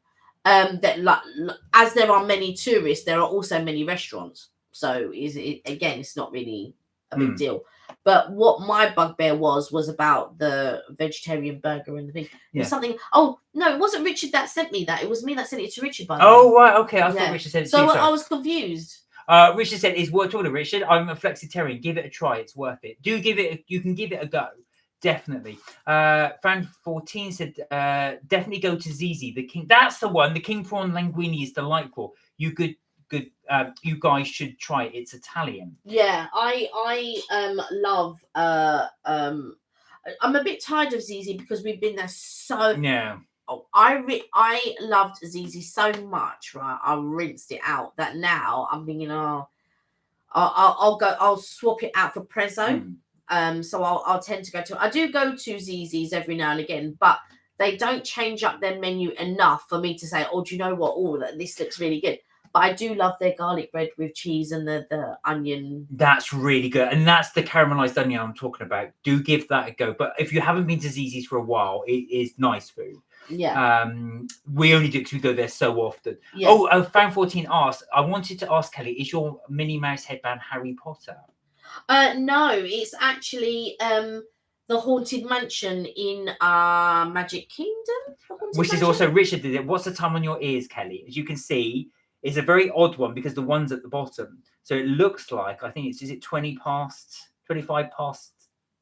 As there are many tourists, there are also many restaurants. So it's not really a big deal. But what my bugbear was about the vegetarian burger and the thing. Yeah. Something. Oh no, it wasn't Richard that sent me that. It was me that sent it to Richard. By the way. Oh right, okay. I thought Richard said it. So I was confused. Richard said, "Is worth talking to Richard. I'm a flexitarian. Give it a try. It's worth it. You can give it a go. Definitely." Fan 14 said, "Definitely go to Zizi. The king. That's the one. The king prawn linguine is delightful. You could." Good. You guys should try it. It's Italian. Yeah, I love. I'm a bit tired of Zizi because we've been there so. Yeah. Oh, I loved Zizi so much. Right, I rinsed it out. That now I'm thinking, I'll swap it out for Prezzo. So I'll tend to go to. I do go to Zizi's every now and again, but they don't change up their menu enough for me to say, oh, do you know what? Oh, this looks really good. But I do love their garlic bread with cheese and the onion. That's really good. And that's the caramelized onion I'm talking about. Do give that a go. But if you haven't been to Zizi's for a while, it is nice food. Yeah. We only do because we go there so often. Yeah. Oh, Fan 14 asked, I wanted to ask Kelly, is your Minnie Mouse headband Harry Potter? No, it's actually the Haunted Mansion in Magic Kingdom. Which is also Richard did it. What's the time on your ears, Kelly? As you can see, it's a very odd one because the one's at the bottom. So it looks like, I think it's, is it 25 past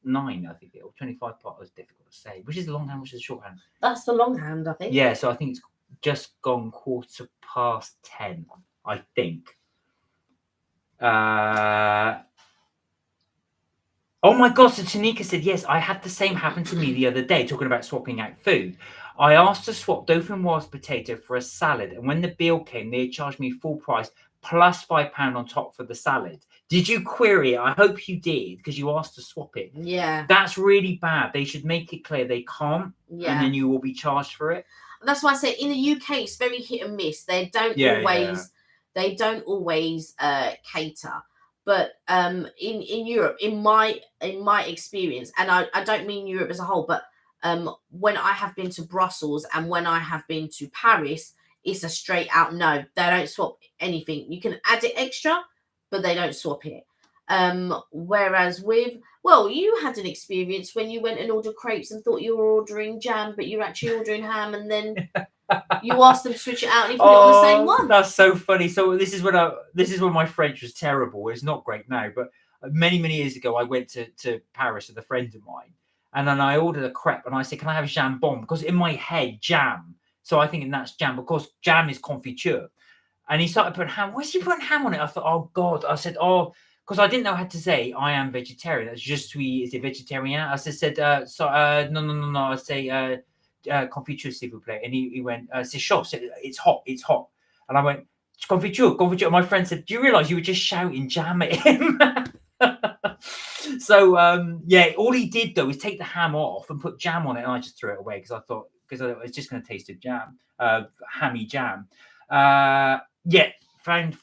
9, I think, or 25 past, it's difficult to say. Which is the long hand, which is the short hand? That's the long hand, I think. Yeah, so I think it's just gone 10:15, I think. Oh my God, so Tanika said, yes, I had the same happen to me the other day, talking about swapping out food. I asked to swap dauphinoise potato for a salad, and when the bill came, they charged me full price plus £5 on top for the salad. Did you query it? I hope you did, because you asked to swap it. Yeah. That's really bad. They should make it clear they can't, and then you will be charged for it. That's why I say in the UK it's very hit and miss. They don't always cater. But in Europe, in my experience, and I don't mean Europe as a whole, but when I have been to Brussels and when I have been to Paris, it's a straight out no. They don't swap anything. You can add it extra, but they don't swap it. Whereas you had an experience when you went and ordered crepes and thought you were ordering jam, but you're actually ordering ham, and then you asked them to switch it out and you put it on the same one. That's so funny. So this is when my French was terrible. It's not great now, but many years ago I went to Paris with a friend of mine, and then I ordered a crepe and I said, "Can I have jambon?" Because in my head, jam. So I think that's jam because jam is confiture. And he started putting ham. Where's he putting ham on it? I thought, oh God. I said, oh, because I didn't know how to say I am vegetarian. That's just is it vegetarian? I said, no. I say confiture, s'il vous plaît. And he went, c'est chaud. It's hot. And I went, confiture. My friend said, do you realize you were just shouting jam at him? So all he did though is take the ham off and put jam on it, and I just threw it away because I thought it's just going to taste of jam, hammy jam. Found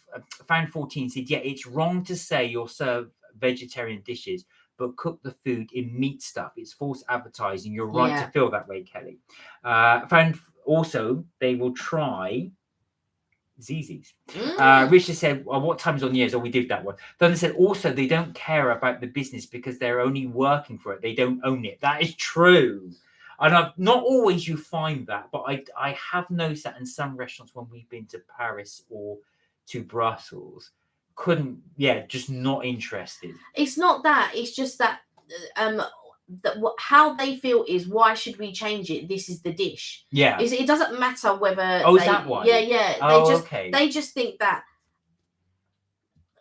14 said, yeah, it's wrong to say you'll serve vegetarian dishes, but cook the food in meat stuff. It's false advertising. You're right to feel that way, Kelly. Found also they will try Zizi's. Richard said, well, what time's on years? Oh, we did that one. Donna said, also, they don't care about the business because they're only working for it. They don't own it. That is true. And not always you find that, but I have noticed that in some restaurants when we've been to Paris or to Brussels, just not interested. It's not that. It's just that how they feel is, why should we change it? This is the dish. Yeah. It doesn't matter whether. Oh, is that why? Yeah. They just think that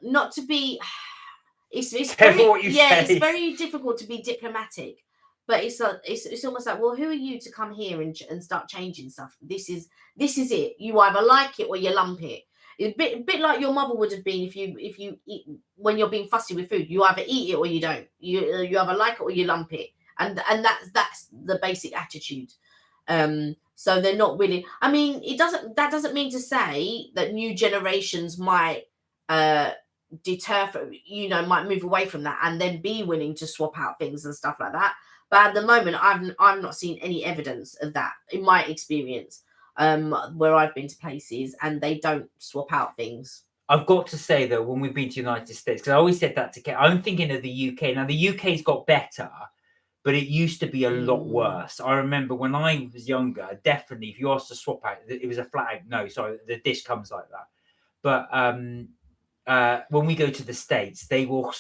not to be. It's careful what you say. It's very difficult to be diplomatic. But it's almost like, well, who are you to come here and start changing stuff? This is it. You either like it or you lump it. It's a bit like your mother would have been if you eat, when you're being fussy with food. You either eat it or you don't. You either like it or you lump it, and that's the basic attitude. So they're not really. I mean, that doesn't mean to say that new generations might deter from, might move away from that and then be willing to swap out things and stuff like that. But at the moment, I've not seen any evidence of that in my experience, where I've been to places and they don't swap out things. I've got to say though, when we've been to the United States, because I always said that to Kate, I'm thinking of the UK. Now the UK's got better, but it used to be a lot worse. I remember when I was younger, definitely if you asked to swap out, it was a flat out no. Sorry, the dish comes like that. But when we go to the States, they will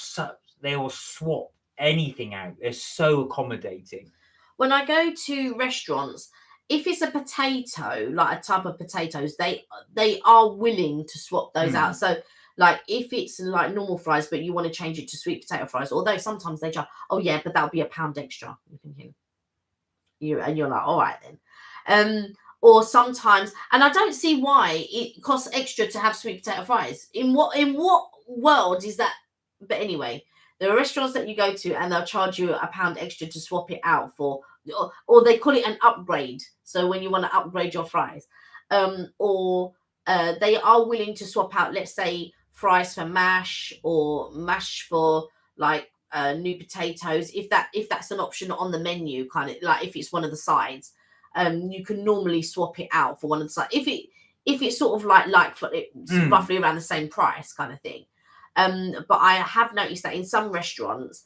swap anything out. They're so accommodating. When I go to restaurants, if it's a potato, like a tub of potatoes, they are willing to swap those out. So like if it's like normal fries, but you want to change it to sweet potato fries, although sometimes they just, oh yeah, but that'll be £1 extra. You're like, all right then. Or sometimes, and I don't see why it costs extra to have sweet potato fries. In what world is that? But anyway, there are restaurants that you go to and they'll charge you £1 extra to swap it out for, or they call it an upgrade. So when you want to upgrade your fries, or they are willing to swap out, let's say, fries for mash or mash for like new potatoes, if that's an option on the menu, kind of like if it's one of the sides. You can normally swap it out for one of the sides if it's sort of like for it's roughly around the same price kind of thing. But I have noticed that in some restaurants,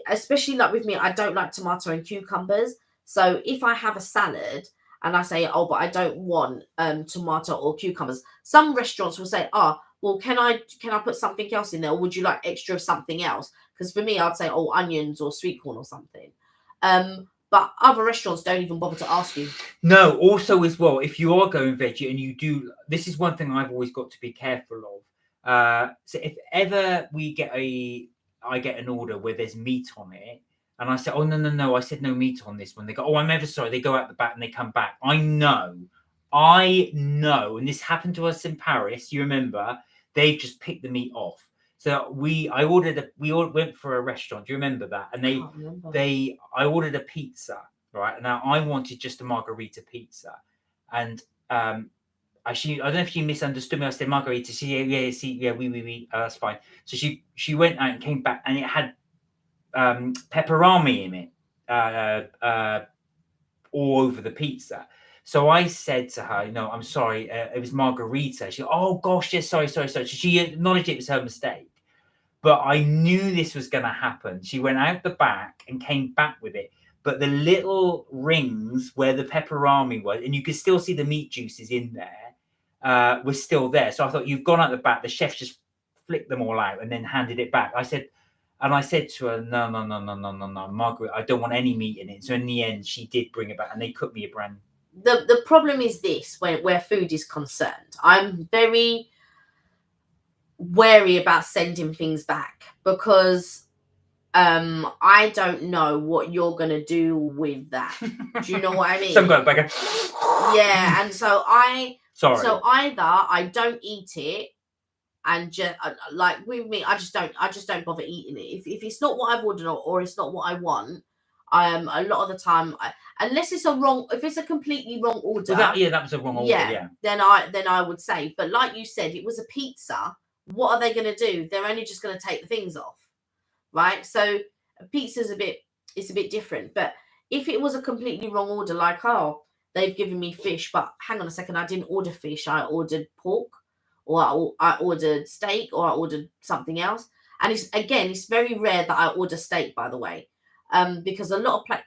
especially like with me, I don't like tomato and cucumbers. So if I have a salad and I say, oh, but I don't want tomato or cucumbers, some restaurants will say, oh, well, can I put something else in there? Or would you like extra of something else? Because for me, I'd say, oh, onions or sweet corn or something. But other restaurants don't even bother to ask you. No, also as well, if you are going veggie and you do, this is one thing I've always got to be careful of. So if ever I get an order where there's meat on it, and I say, oh, no, I said no meat on this one. They go, oh, I'm ever sorry. They go out the back and they come back. I know. And this happened to us in Paris. You remember? They've just picked the meat off. So we went for a restaurant. Do you remember that? And I ordered a pizza, right? Now I wanted just a margarita pizza, and I don't know if she misunderstood me. I said margarita. She we. That's fine. So she went out and came back, and it had pepperoni in it, all over the pizza. So I said to her, no, I'm sorry, it was margarita. She, oh gosh, yes, sorry. So she acknowledged it was her mistake. But I knew this was going to happen. She went out the back and came back with it. But the little rings where the pepperoni was, and you could still see the meat juices in there, was still there. So I thought, you've gone out the back. The chef just flicked them all out and then handed it back. I said to her, no, Margaret, I don't want any meat in it. So in the end, she did bring it back, and they cooked me a brand. The problem is this, where food is concerned. I'm very wary about sending things back because I don't know what you're gonna do with that. Do you know what I mean? Some kind of burger. Yeah, and so Sorry. So either I don't eat it, and just like with me, I just don't bother eating it. If it's not what I've ordered or it's not what I want, a lot of the time, unless it's if it's a completely wrong order. Well, that was a wrong order. Yeah. Then I would say, but like you said, it was a pizza. What are they going to do? They're only just going to take the things off, right? So a pizza's a bit different. But if it was a completely wrong order, like, oh, they've given me fish, but hang on a second, I didn't order fish. I ordered pork, or I ordered steak, or I ordered something else. And it's very rare that I order steak, by the way, because a lot of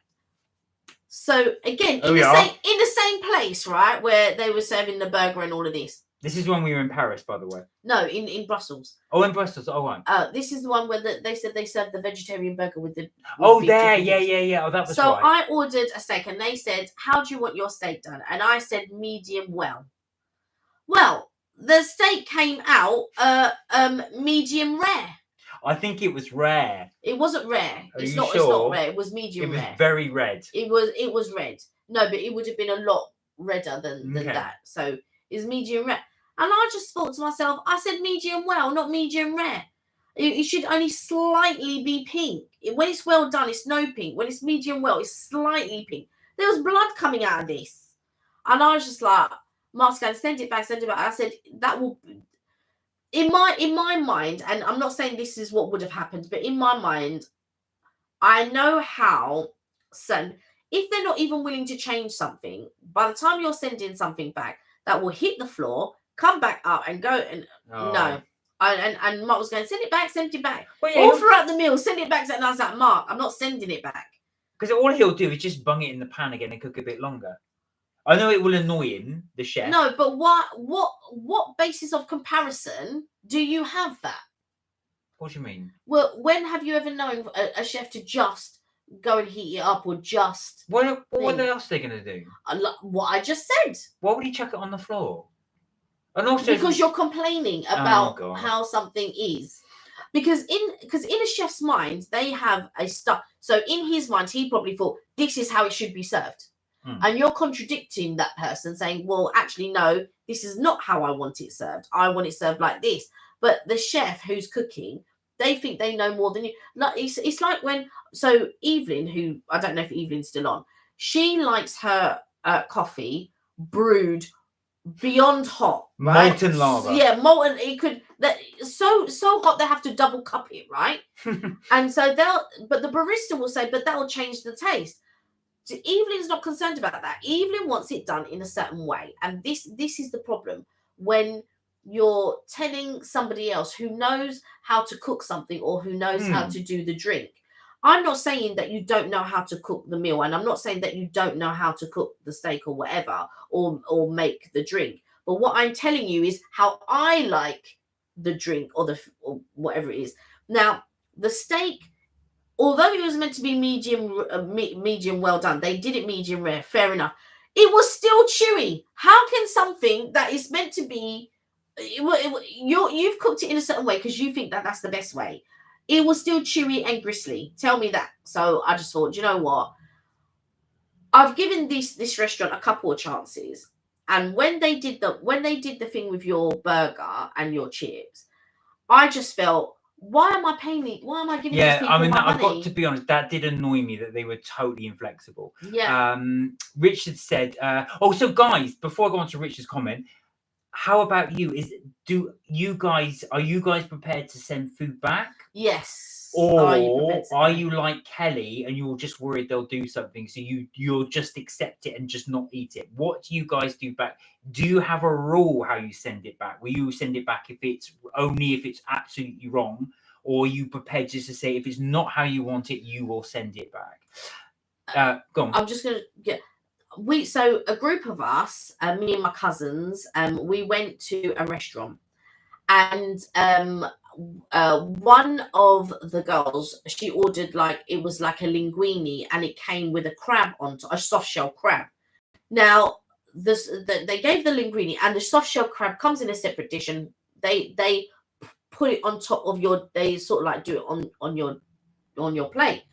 So again, in the same place, right, where they were serving the burger and all of this. This is when we were in Paris, by the way. No, in Brussels. Oh, in Brussels. Oh, right. This is the one where they said they served the vegetarian burger with the. Oh, there, yeah. Oh, that was so right. I ordered a steak, and they said, "How do you want your steak done?" And I said, "Medium well." Well, the steak came out medium rare. I think it was rare. It wasn't rare. It's not rare. It was medium rare. It was very red. It was red. No, but it would have been a lot redder than that. So it's medium rare. And I just thought to myself, I said medium well, not medium rare. It should only slightly be pink. When it's well done, it's no pink. When it's medium well, it's slightly pink. There was blood coming out of this. And I was just like, Mark's going, send it back. I said, that will... In my mind, and I'm not saying this is what would have happened, but in my mind, I know how if they're not even willing to change something, by the time you're sending something back, that will hit the floor, come back up and go and no. And Mark was going, send it back. Well, yeah, all throughout the meal, send it back. And I was like, Mark, I'm not sending it back. Because all he'll do is just bung it in the pan again and cook a bit longer. I know it will annoy him, the chef. No, but what basis of comparison do you have that? What do you mean? Well, when have you ever known a chef to just go and heat it up or just... What else are they going to do? What I just said. Why would he chuck it on the floor? And also, because you're complaining about how something is. Because in a chef's mind, they have a stuff. So in his mind, he probably thought, this is how it should be served. And you're contradicting that person, saying, well, actually, no, this is not how I want it served. I want it served like this. But the chef who's cooking, they think they know more than you. Like it's like when... So Evelyn, who... I don't know if Evelyn's still on. She likes her coffee brewed beyond hot, right? Molten lava. Yeah, molten. It could so hot they have to double cup it, right? And so but the barista will say, but that will change the taste. So Evelyn's not concerned about that. Evelyn wants it done in a certain way, and this is the problem when you're telling somebody else who knows how to cook something or who knows how to do the drink. I'm not saying that you don't know how to cook the meal, and I'm not saying that you don't know how to cook the steak or whatever, or make the drink. But what I'm telling you is how I like the drink or whatever it is. Now, the steak, although it was meant to be medium well done, they did it medium rare. Fair enough. It was still chewy. How can something that is meant to be, you've cooked it in a certain way because you think that that's the best way? It was still chewy and gristly. Tell me that. So I just thought, you know what? I've given this restaurant a couple of chances, and when they did the thing with your burger and your chips, I just felt, why am I paying me? Why am I giving these people my money? I've got to be honest, that did annoy me that they were totally inflexible. Yeah. Richard said, so guys, before I go on to Richard's comment, how about you? Are you guys prepared to send food back? Yes. Or are you like Kelly and you're just worried they'll do something, so you'll just accept it and just not eat it? What do you guys do back? Do you have a rule how you send it back? Will you send it back if it's absolutely wrong? Or are you prepared just to say, if it's not how you want it, you will send it back? Go on. I'm just going to get... So a group of us, me and my cousins, we went to a restaurant, and one of the girls, she ordered it was like a linguine, and it came with a crab on top, a soft shell crab. Now they gave the linguine, and the soft shell crab comes in a separate dish, and they put it on top of they sort of do it on your plate.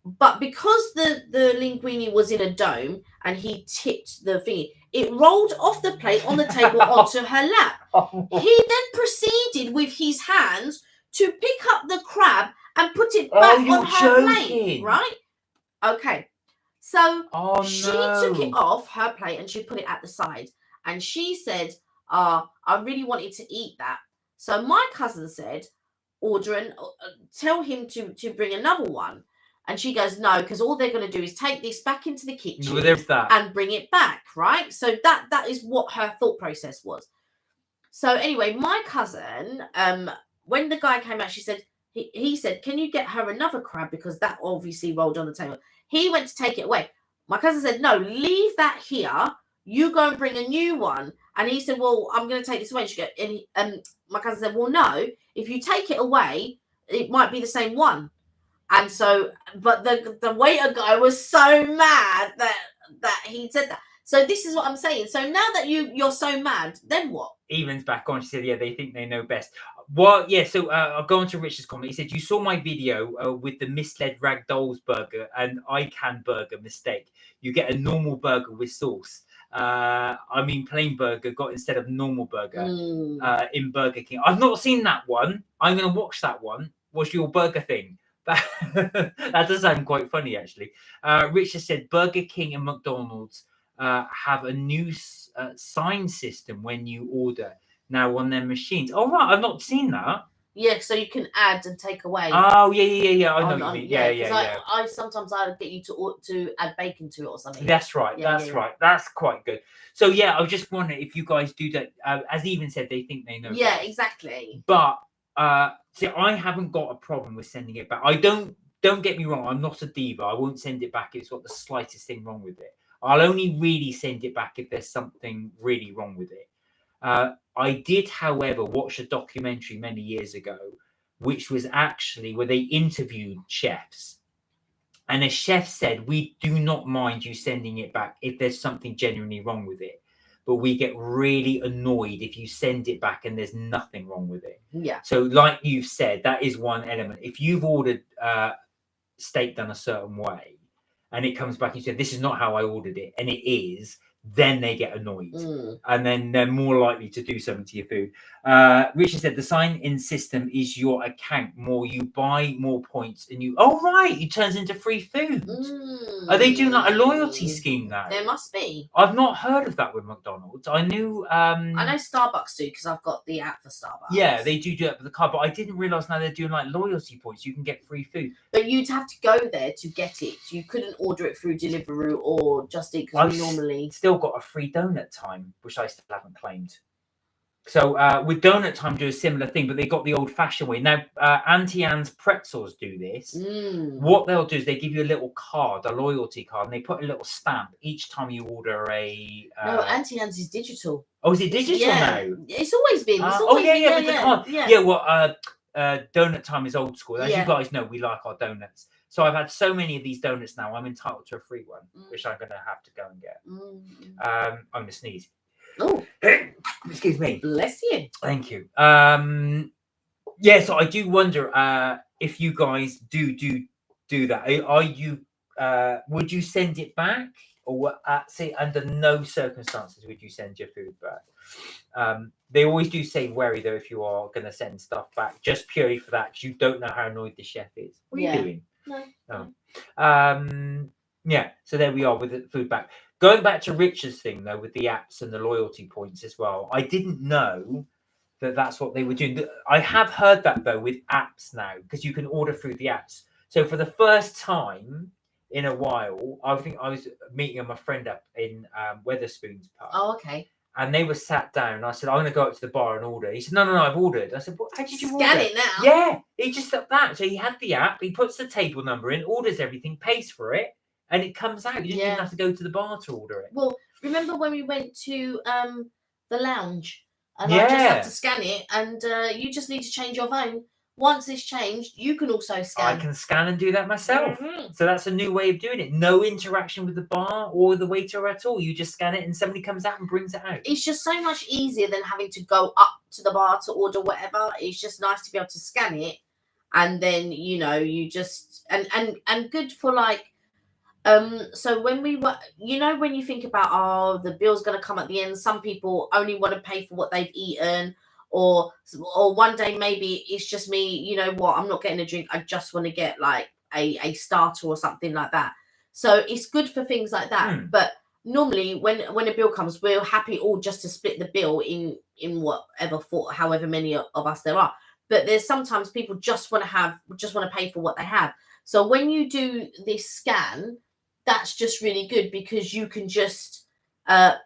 But because the linguine was in a dome and he tipped the thingy, it rolled off the plate on the table onto her lap. He then proceeded with his hands to pick up the crab and put it back on her plate, right? Okay. So she took it off her plate and she put it at the side. And she said, I really wanted to eat that. So my cousin said, tell him to bring another one. And she goes, no, because all they're going to do is take this back into the kitchen and bring it back, right? So that is what her thought process was. So anyway, my cousin, when the guy came out, she said, he said, can you get her another crab? Because that obviously rolled on the table. He went to take it away. My cousin said, no, leave that here. You go and bring a new one. And he said, well, I'm going to take this away. And my cousin said, well, no, if you take it away, it might be the same one. And so, but the waiter guy was so mad that he said that. So this is what I'm saying. So now that you're so mad, then what? Evelyn's back on. She said, yeah, they think they know best. Well, yeah, so I'll go on to Richard's comment. He said, you saw my video with the misled ragdolls burger and ICANN burger mistake. You get a normal burger with sauce. Plain burger got instead of normal burger in Burger King. I've not seen that one. I'm going to watch that one. What's your burger thing? That does sound quite funny, actually. Richard said Burger King and McDonald's have a new sign system when you order now on their machines. Oh, right. I've not seen that. Yeah, so you can add and take away. Oh, yeah. I know what you mean. Yeah. I sometimes get you to add bacon to it or something. That's right. That's right. That's quite good. So, yeah, I was just wondering if you guys do that. As Even said, they think they know. Yeah, exactly. But, see, I haven't got a problem with sending it back. Don't get me wrong. I'm not a diva. I won't send it back if it's got the slightest thing wrong with it. I'll only really send it back if there's something really wrong with it. I did, however, watch a documentary many years ago, which was actually where they interviewed chefs. And a chef said, we do not mind you sending it back if there's something genuinely wrong with it. But we get really annoyed if you send it back and there's nothing wrong with it. Yeah. So like you've said, that is one element. If you've ordered steak done a certain way and it comes back and you say, this is not how I ordered it, and it is, then they get annoyed. Mm. And then they're more likely to do something to your food. Richard said the sign-in system is your account. More you buy, more points, and you. Oh right, it turns into free food. Are they doing like a loyalty scheme now? There must be. I've not heard of that with McDonald's. I knew. I know Starbucks do because I've got the app for Starbucks. Yeah, they do it with the card, but I didn't realise now they're doing like loyalty points. You can get free food. But you'd have to go there to get it. You couldn't order it through Deliveroo or Just Eat because we normally still got a free donut time, which I still haven't claimed. So with Donut Time do a similar thing, but they got the old-fashioned way. Now, Auntie Anne's Pretzels do this. What they'll do is they give you a little card, a loyalty card, and they put a little stamp each time you order a... No, Auntie Anne's is digital. Oh, is it digital now? It's always been. It's Oh, always yeah, been, yeah, with the card. Yeah, well, Donut Time is old school. As you guys know, we like our donuts. So I've had so many of these donuts now, I'm entitled to a free one, which I'm going to have to go and get. I'm going to sneeze. Oh, excuse me. Bless you. Thank you. Yeah, so I do wonder if you guys do that. Are you? Would you send it back, or say under no circumstances would you send your food back? They always do say wary though if you are going to send stuff back, just purely for that because you don't know how annoyed the chef is. What are you doing? No. Yeah. So there we are with the food back. Going back to Richard's thing, though, with the apps and the loyalty points as well, I didn't know that that's what they were doing. I have heard that, though, with apps now, because you can order through the apps. So for the first time in a while, I think I was meeting my friend up in Wetherspoon's pub. Oh, okay. And they were sat down. And I said, I'm going to go up to the bar and order. He said, no, I've ordered. I said, how did you order? Scan it now. Yeah, he just did that. So he had the app. He puts the table number in, orders everything, pays for it. And it comes out. You didn't even have to go to the bar to order it. Well, remember when we went to the lounge and I just had to scan it, and you just need to change your phone. Once it's changed, you can also scan. I can scan and do that myself. So that's a new way of doing it. No interaction with the bar or the waiter at all. You just scan it and somebody comes out and brings it out. It's just so much easier than having to go up to the bar to order whatever. It's just nice to be able to scan it, and then you just and good for like. So when we were, when you think about, the bill's going to come at the end, some people only want to pay for what they've eaten, or one day maybe it's just me, you know what, I'm not getting a drink, I just want to get like a starter or something like that. So it's good for things like that. But normally when a bill comes, we're happy all just to split the bill in whatever, for however many of us there are. But there's sometimes people just want to pay for what they have. So when you do this scan, that's just really good because you can just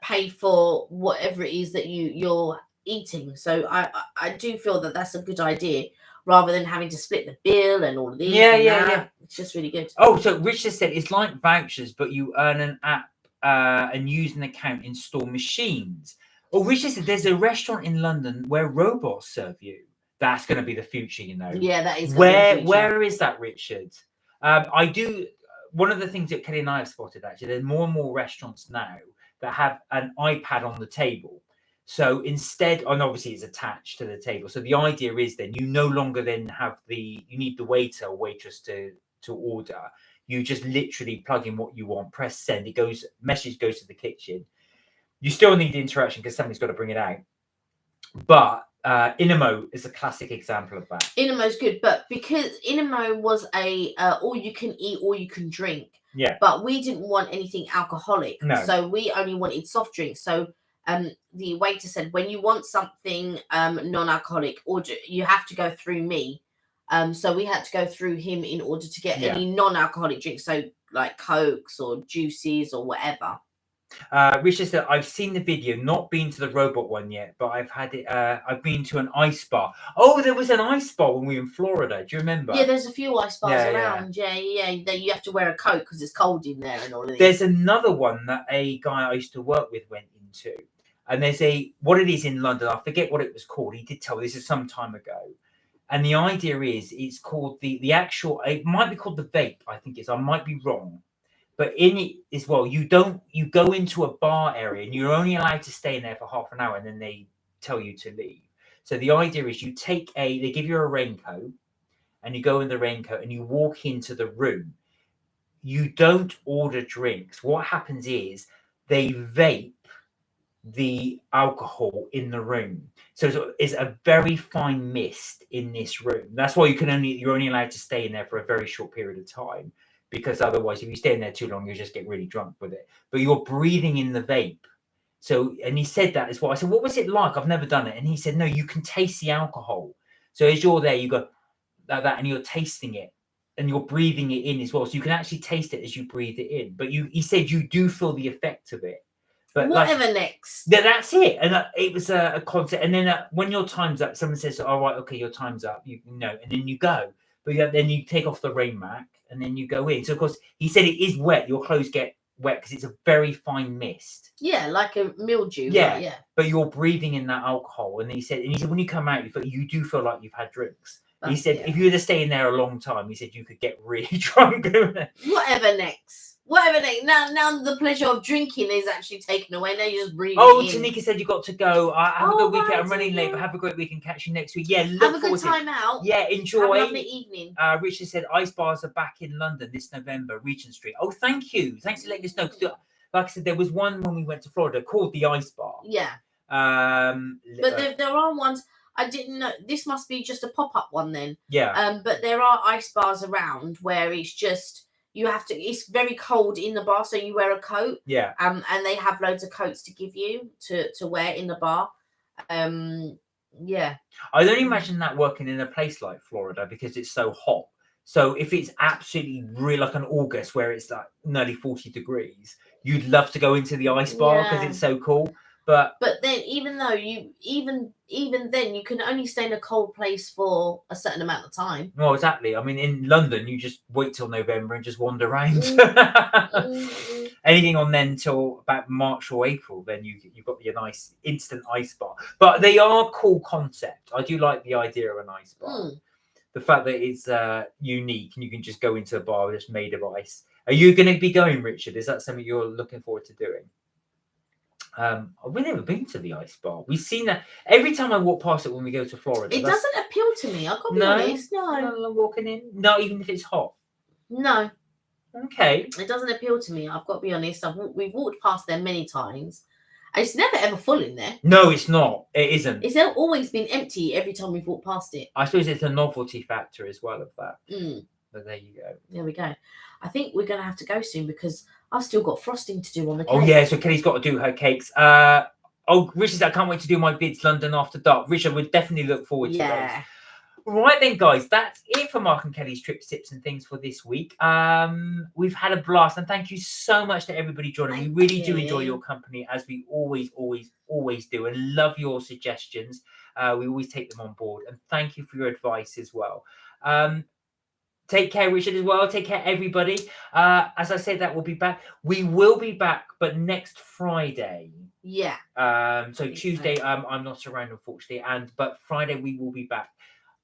pay for whatever it is that you're eating. So I do feel that that's a good idea rather than having to split the bill and all of these. Yeah. It's just really good. Oh, so Richard said it's like vouchers, but you earn an app and use an account in store machines. Oh, Richard said there's a restaurant in London where robots serve you. That's going to be the future, Yeah, that is. Where is that, Richard? I do. One of the things that Kelly and I have spotted, actually, there's more and more restaurants now that have an iPad on the table. So instead, and obviously it's attached to the table. So the idea is then you no longer then you need the waiter or waitress to order. You just literally plug in what you want, press send. Message goes to the kitchen. You still need interaction because somebody's got to bring it out. But Inamo is a classic example of that. Inamo's good, but because Inamo was a all you can eat, all you can drink. Yeah. But we didn't want anything alcoholic. No. So we only wanted soft drinks. So the waiter said, when you want something non-alcoholic, you have to go through me. So we had to go through him in order to get any non-alcoholic drinks. So like Cokes or juices or whatever. Richard said, I've seen the video, not been to the robot one yet, but I've had it. I've been to an ice bar. Oh, there was an ice bar when we were in Florida. Do you remember? Yeah, there's a few ice bars around. Yeah. You have to wear a coat because it's cold in there and all of this. There's another one that a guy I used to work with went into, and there's what it is in London. I forget what it was called. He did tell me, this is some time ago. And the idea is, it's called the actual. It might be called the vape. I think I might be wrong. But in it as well, you go into a bar area and you're only allowed to stay in there for half an hour and then they tell you to leave. So the idea is they give you a raincoat and you go in the raincoat and you walk into the room. You don't order drinks. What happens is they vape the alcohol in the room. So it's a very fine mist in this room. That's why you're only allowed to stay in there for a very short period of time, because otherwise, if you stay in there too long, you'll just get really drunk with it. But you're breathing in the vape. So, and he said that as well. I said, what was it like? I've never done it. And he said, no, you can taste the alcohol. So as you're there, you go like that, and you're tasting it, and you're breathing it in as well. So you can actually taste it as you breathe it in. But he said you do feel the effect of it. But whatever next. Yeah, that's it. And it was a concept. And then when your time's up, someone says, "All right, okay, your time's up." You know, and then you go. But then you take off the rain mat, and then you go in. So of course, he said it is wet. Your clothes get wet because it's a very fine mist. Yeah, like a mildew. Yeah, right, yeah. But you're breathing in that alcohol. And he said when you come out, you do feel like you've had drinks. He said if you were to stay in there a long time, he said you could get really drunk. Whatever next. Whatever next. Now the pleasure of drinking is actually taken away. Now you just breathe. Oh, Tanika said you got to go. Have a good weekend. Right, I'm running late, but have a great weekend. Catch you next week. Yeah, have a good time out. Yeah, enjoy. Have a lovely evening. Richard said ice bars are back in London this November, Regent Street. Oh, thank you. Thanks for letting us know. Like I said, there was one when we went to Florida called the Ice Bar. Yeah. But there are ones. I didn't know. This must be just a pop-up one then. Yeah. But there are ice bars around where it's just you have to. It's very cold in the bar, so you wear a coat. Yeah. And they have loads of coats to give you to wear in the bar. Yeah. I don't imagine that working in a place like Florida because it's so hot. So if it's absolutely really like an August where it's like nearly 40 degrees, you'd love to go into the ice bar because it's so cool. But then even though even then you can only stay in a cold place for a certain amount of time. Well, exactly. I mean, in London, you just wait till November and just wander around. Anything on then till about March or April, then you've got your nice instant ice bar. But they are a cool concept. I do like the idea of an ice bar. The fact that it's unique and you can just go into a bar that's made of ice. Are you going to be going, Richard? Is that something you're looking forward to doing? We've never been to the ice bar. We've seen that every time I walk past it when we go to Florida. It doesn't appeal to me. I've got to be honest. No, walking in. Not even if it's hot. No. Okay. It doesn't appeal to me. I've got to be honest. We've walked past there many times. It's never ever full in there. No, it's not. It isn't. It's always been empty every time we've walked past it. I suppose it's a novelty factor as well of that. But there you go. There we go. I think we're going to have to go soon because I've still got frosting to do on the cake. Oh, yeah. So Kelly's got to do her cakes. Richard said, I can't wait to do my vids London After Dark. Richard would definitely look forward to those. Right then, guys, that's it for Mark and Kelly's trips, tips, and things for this week. We've had a blast, and thank you so much to everybody joining. We really do enjoy your company, as we always do, and love your suggestions. We always take them on board, and thank you for your advice as well. Take care, Richard, as well. Take care, everybody. As I said, that we'll be back. We will be back, but next Friday. Yeah. So Tuesday, I'm not around, unfortunately, but Friday we will be back.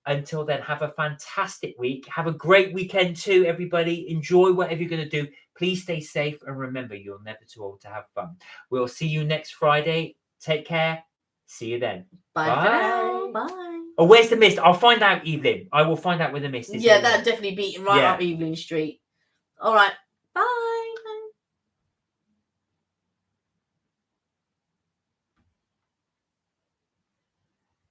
Until then, have a fantastic week. Have a great weekend too, everybody. Enjoy whatever you're going to do. Please stay safe, and remember, you're never too old to have fun. We'll see you next Friday. Take care. See you then. Bye. For now. Bye. Oh, where's the mist? I'll find out, Evelyn. I will find out where the mist is. Yeah, that'd definitely be right up Evelyn Street. All right.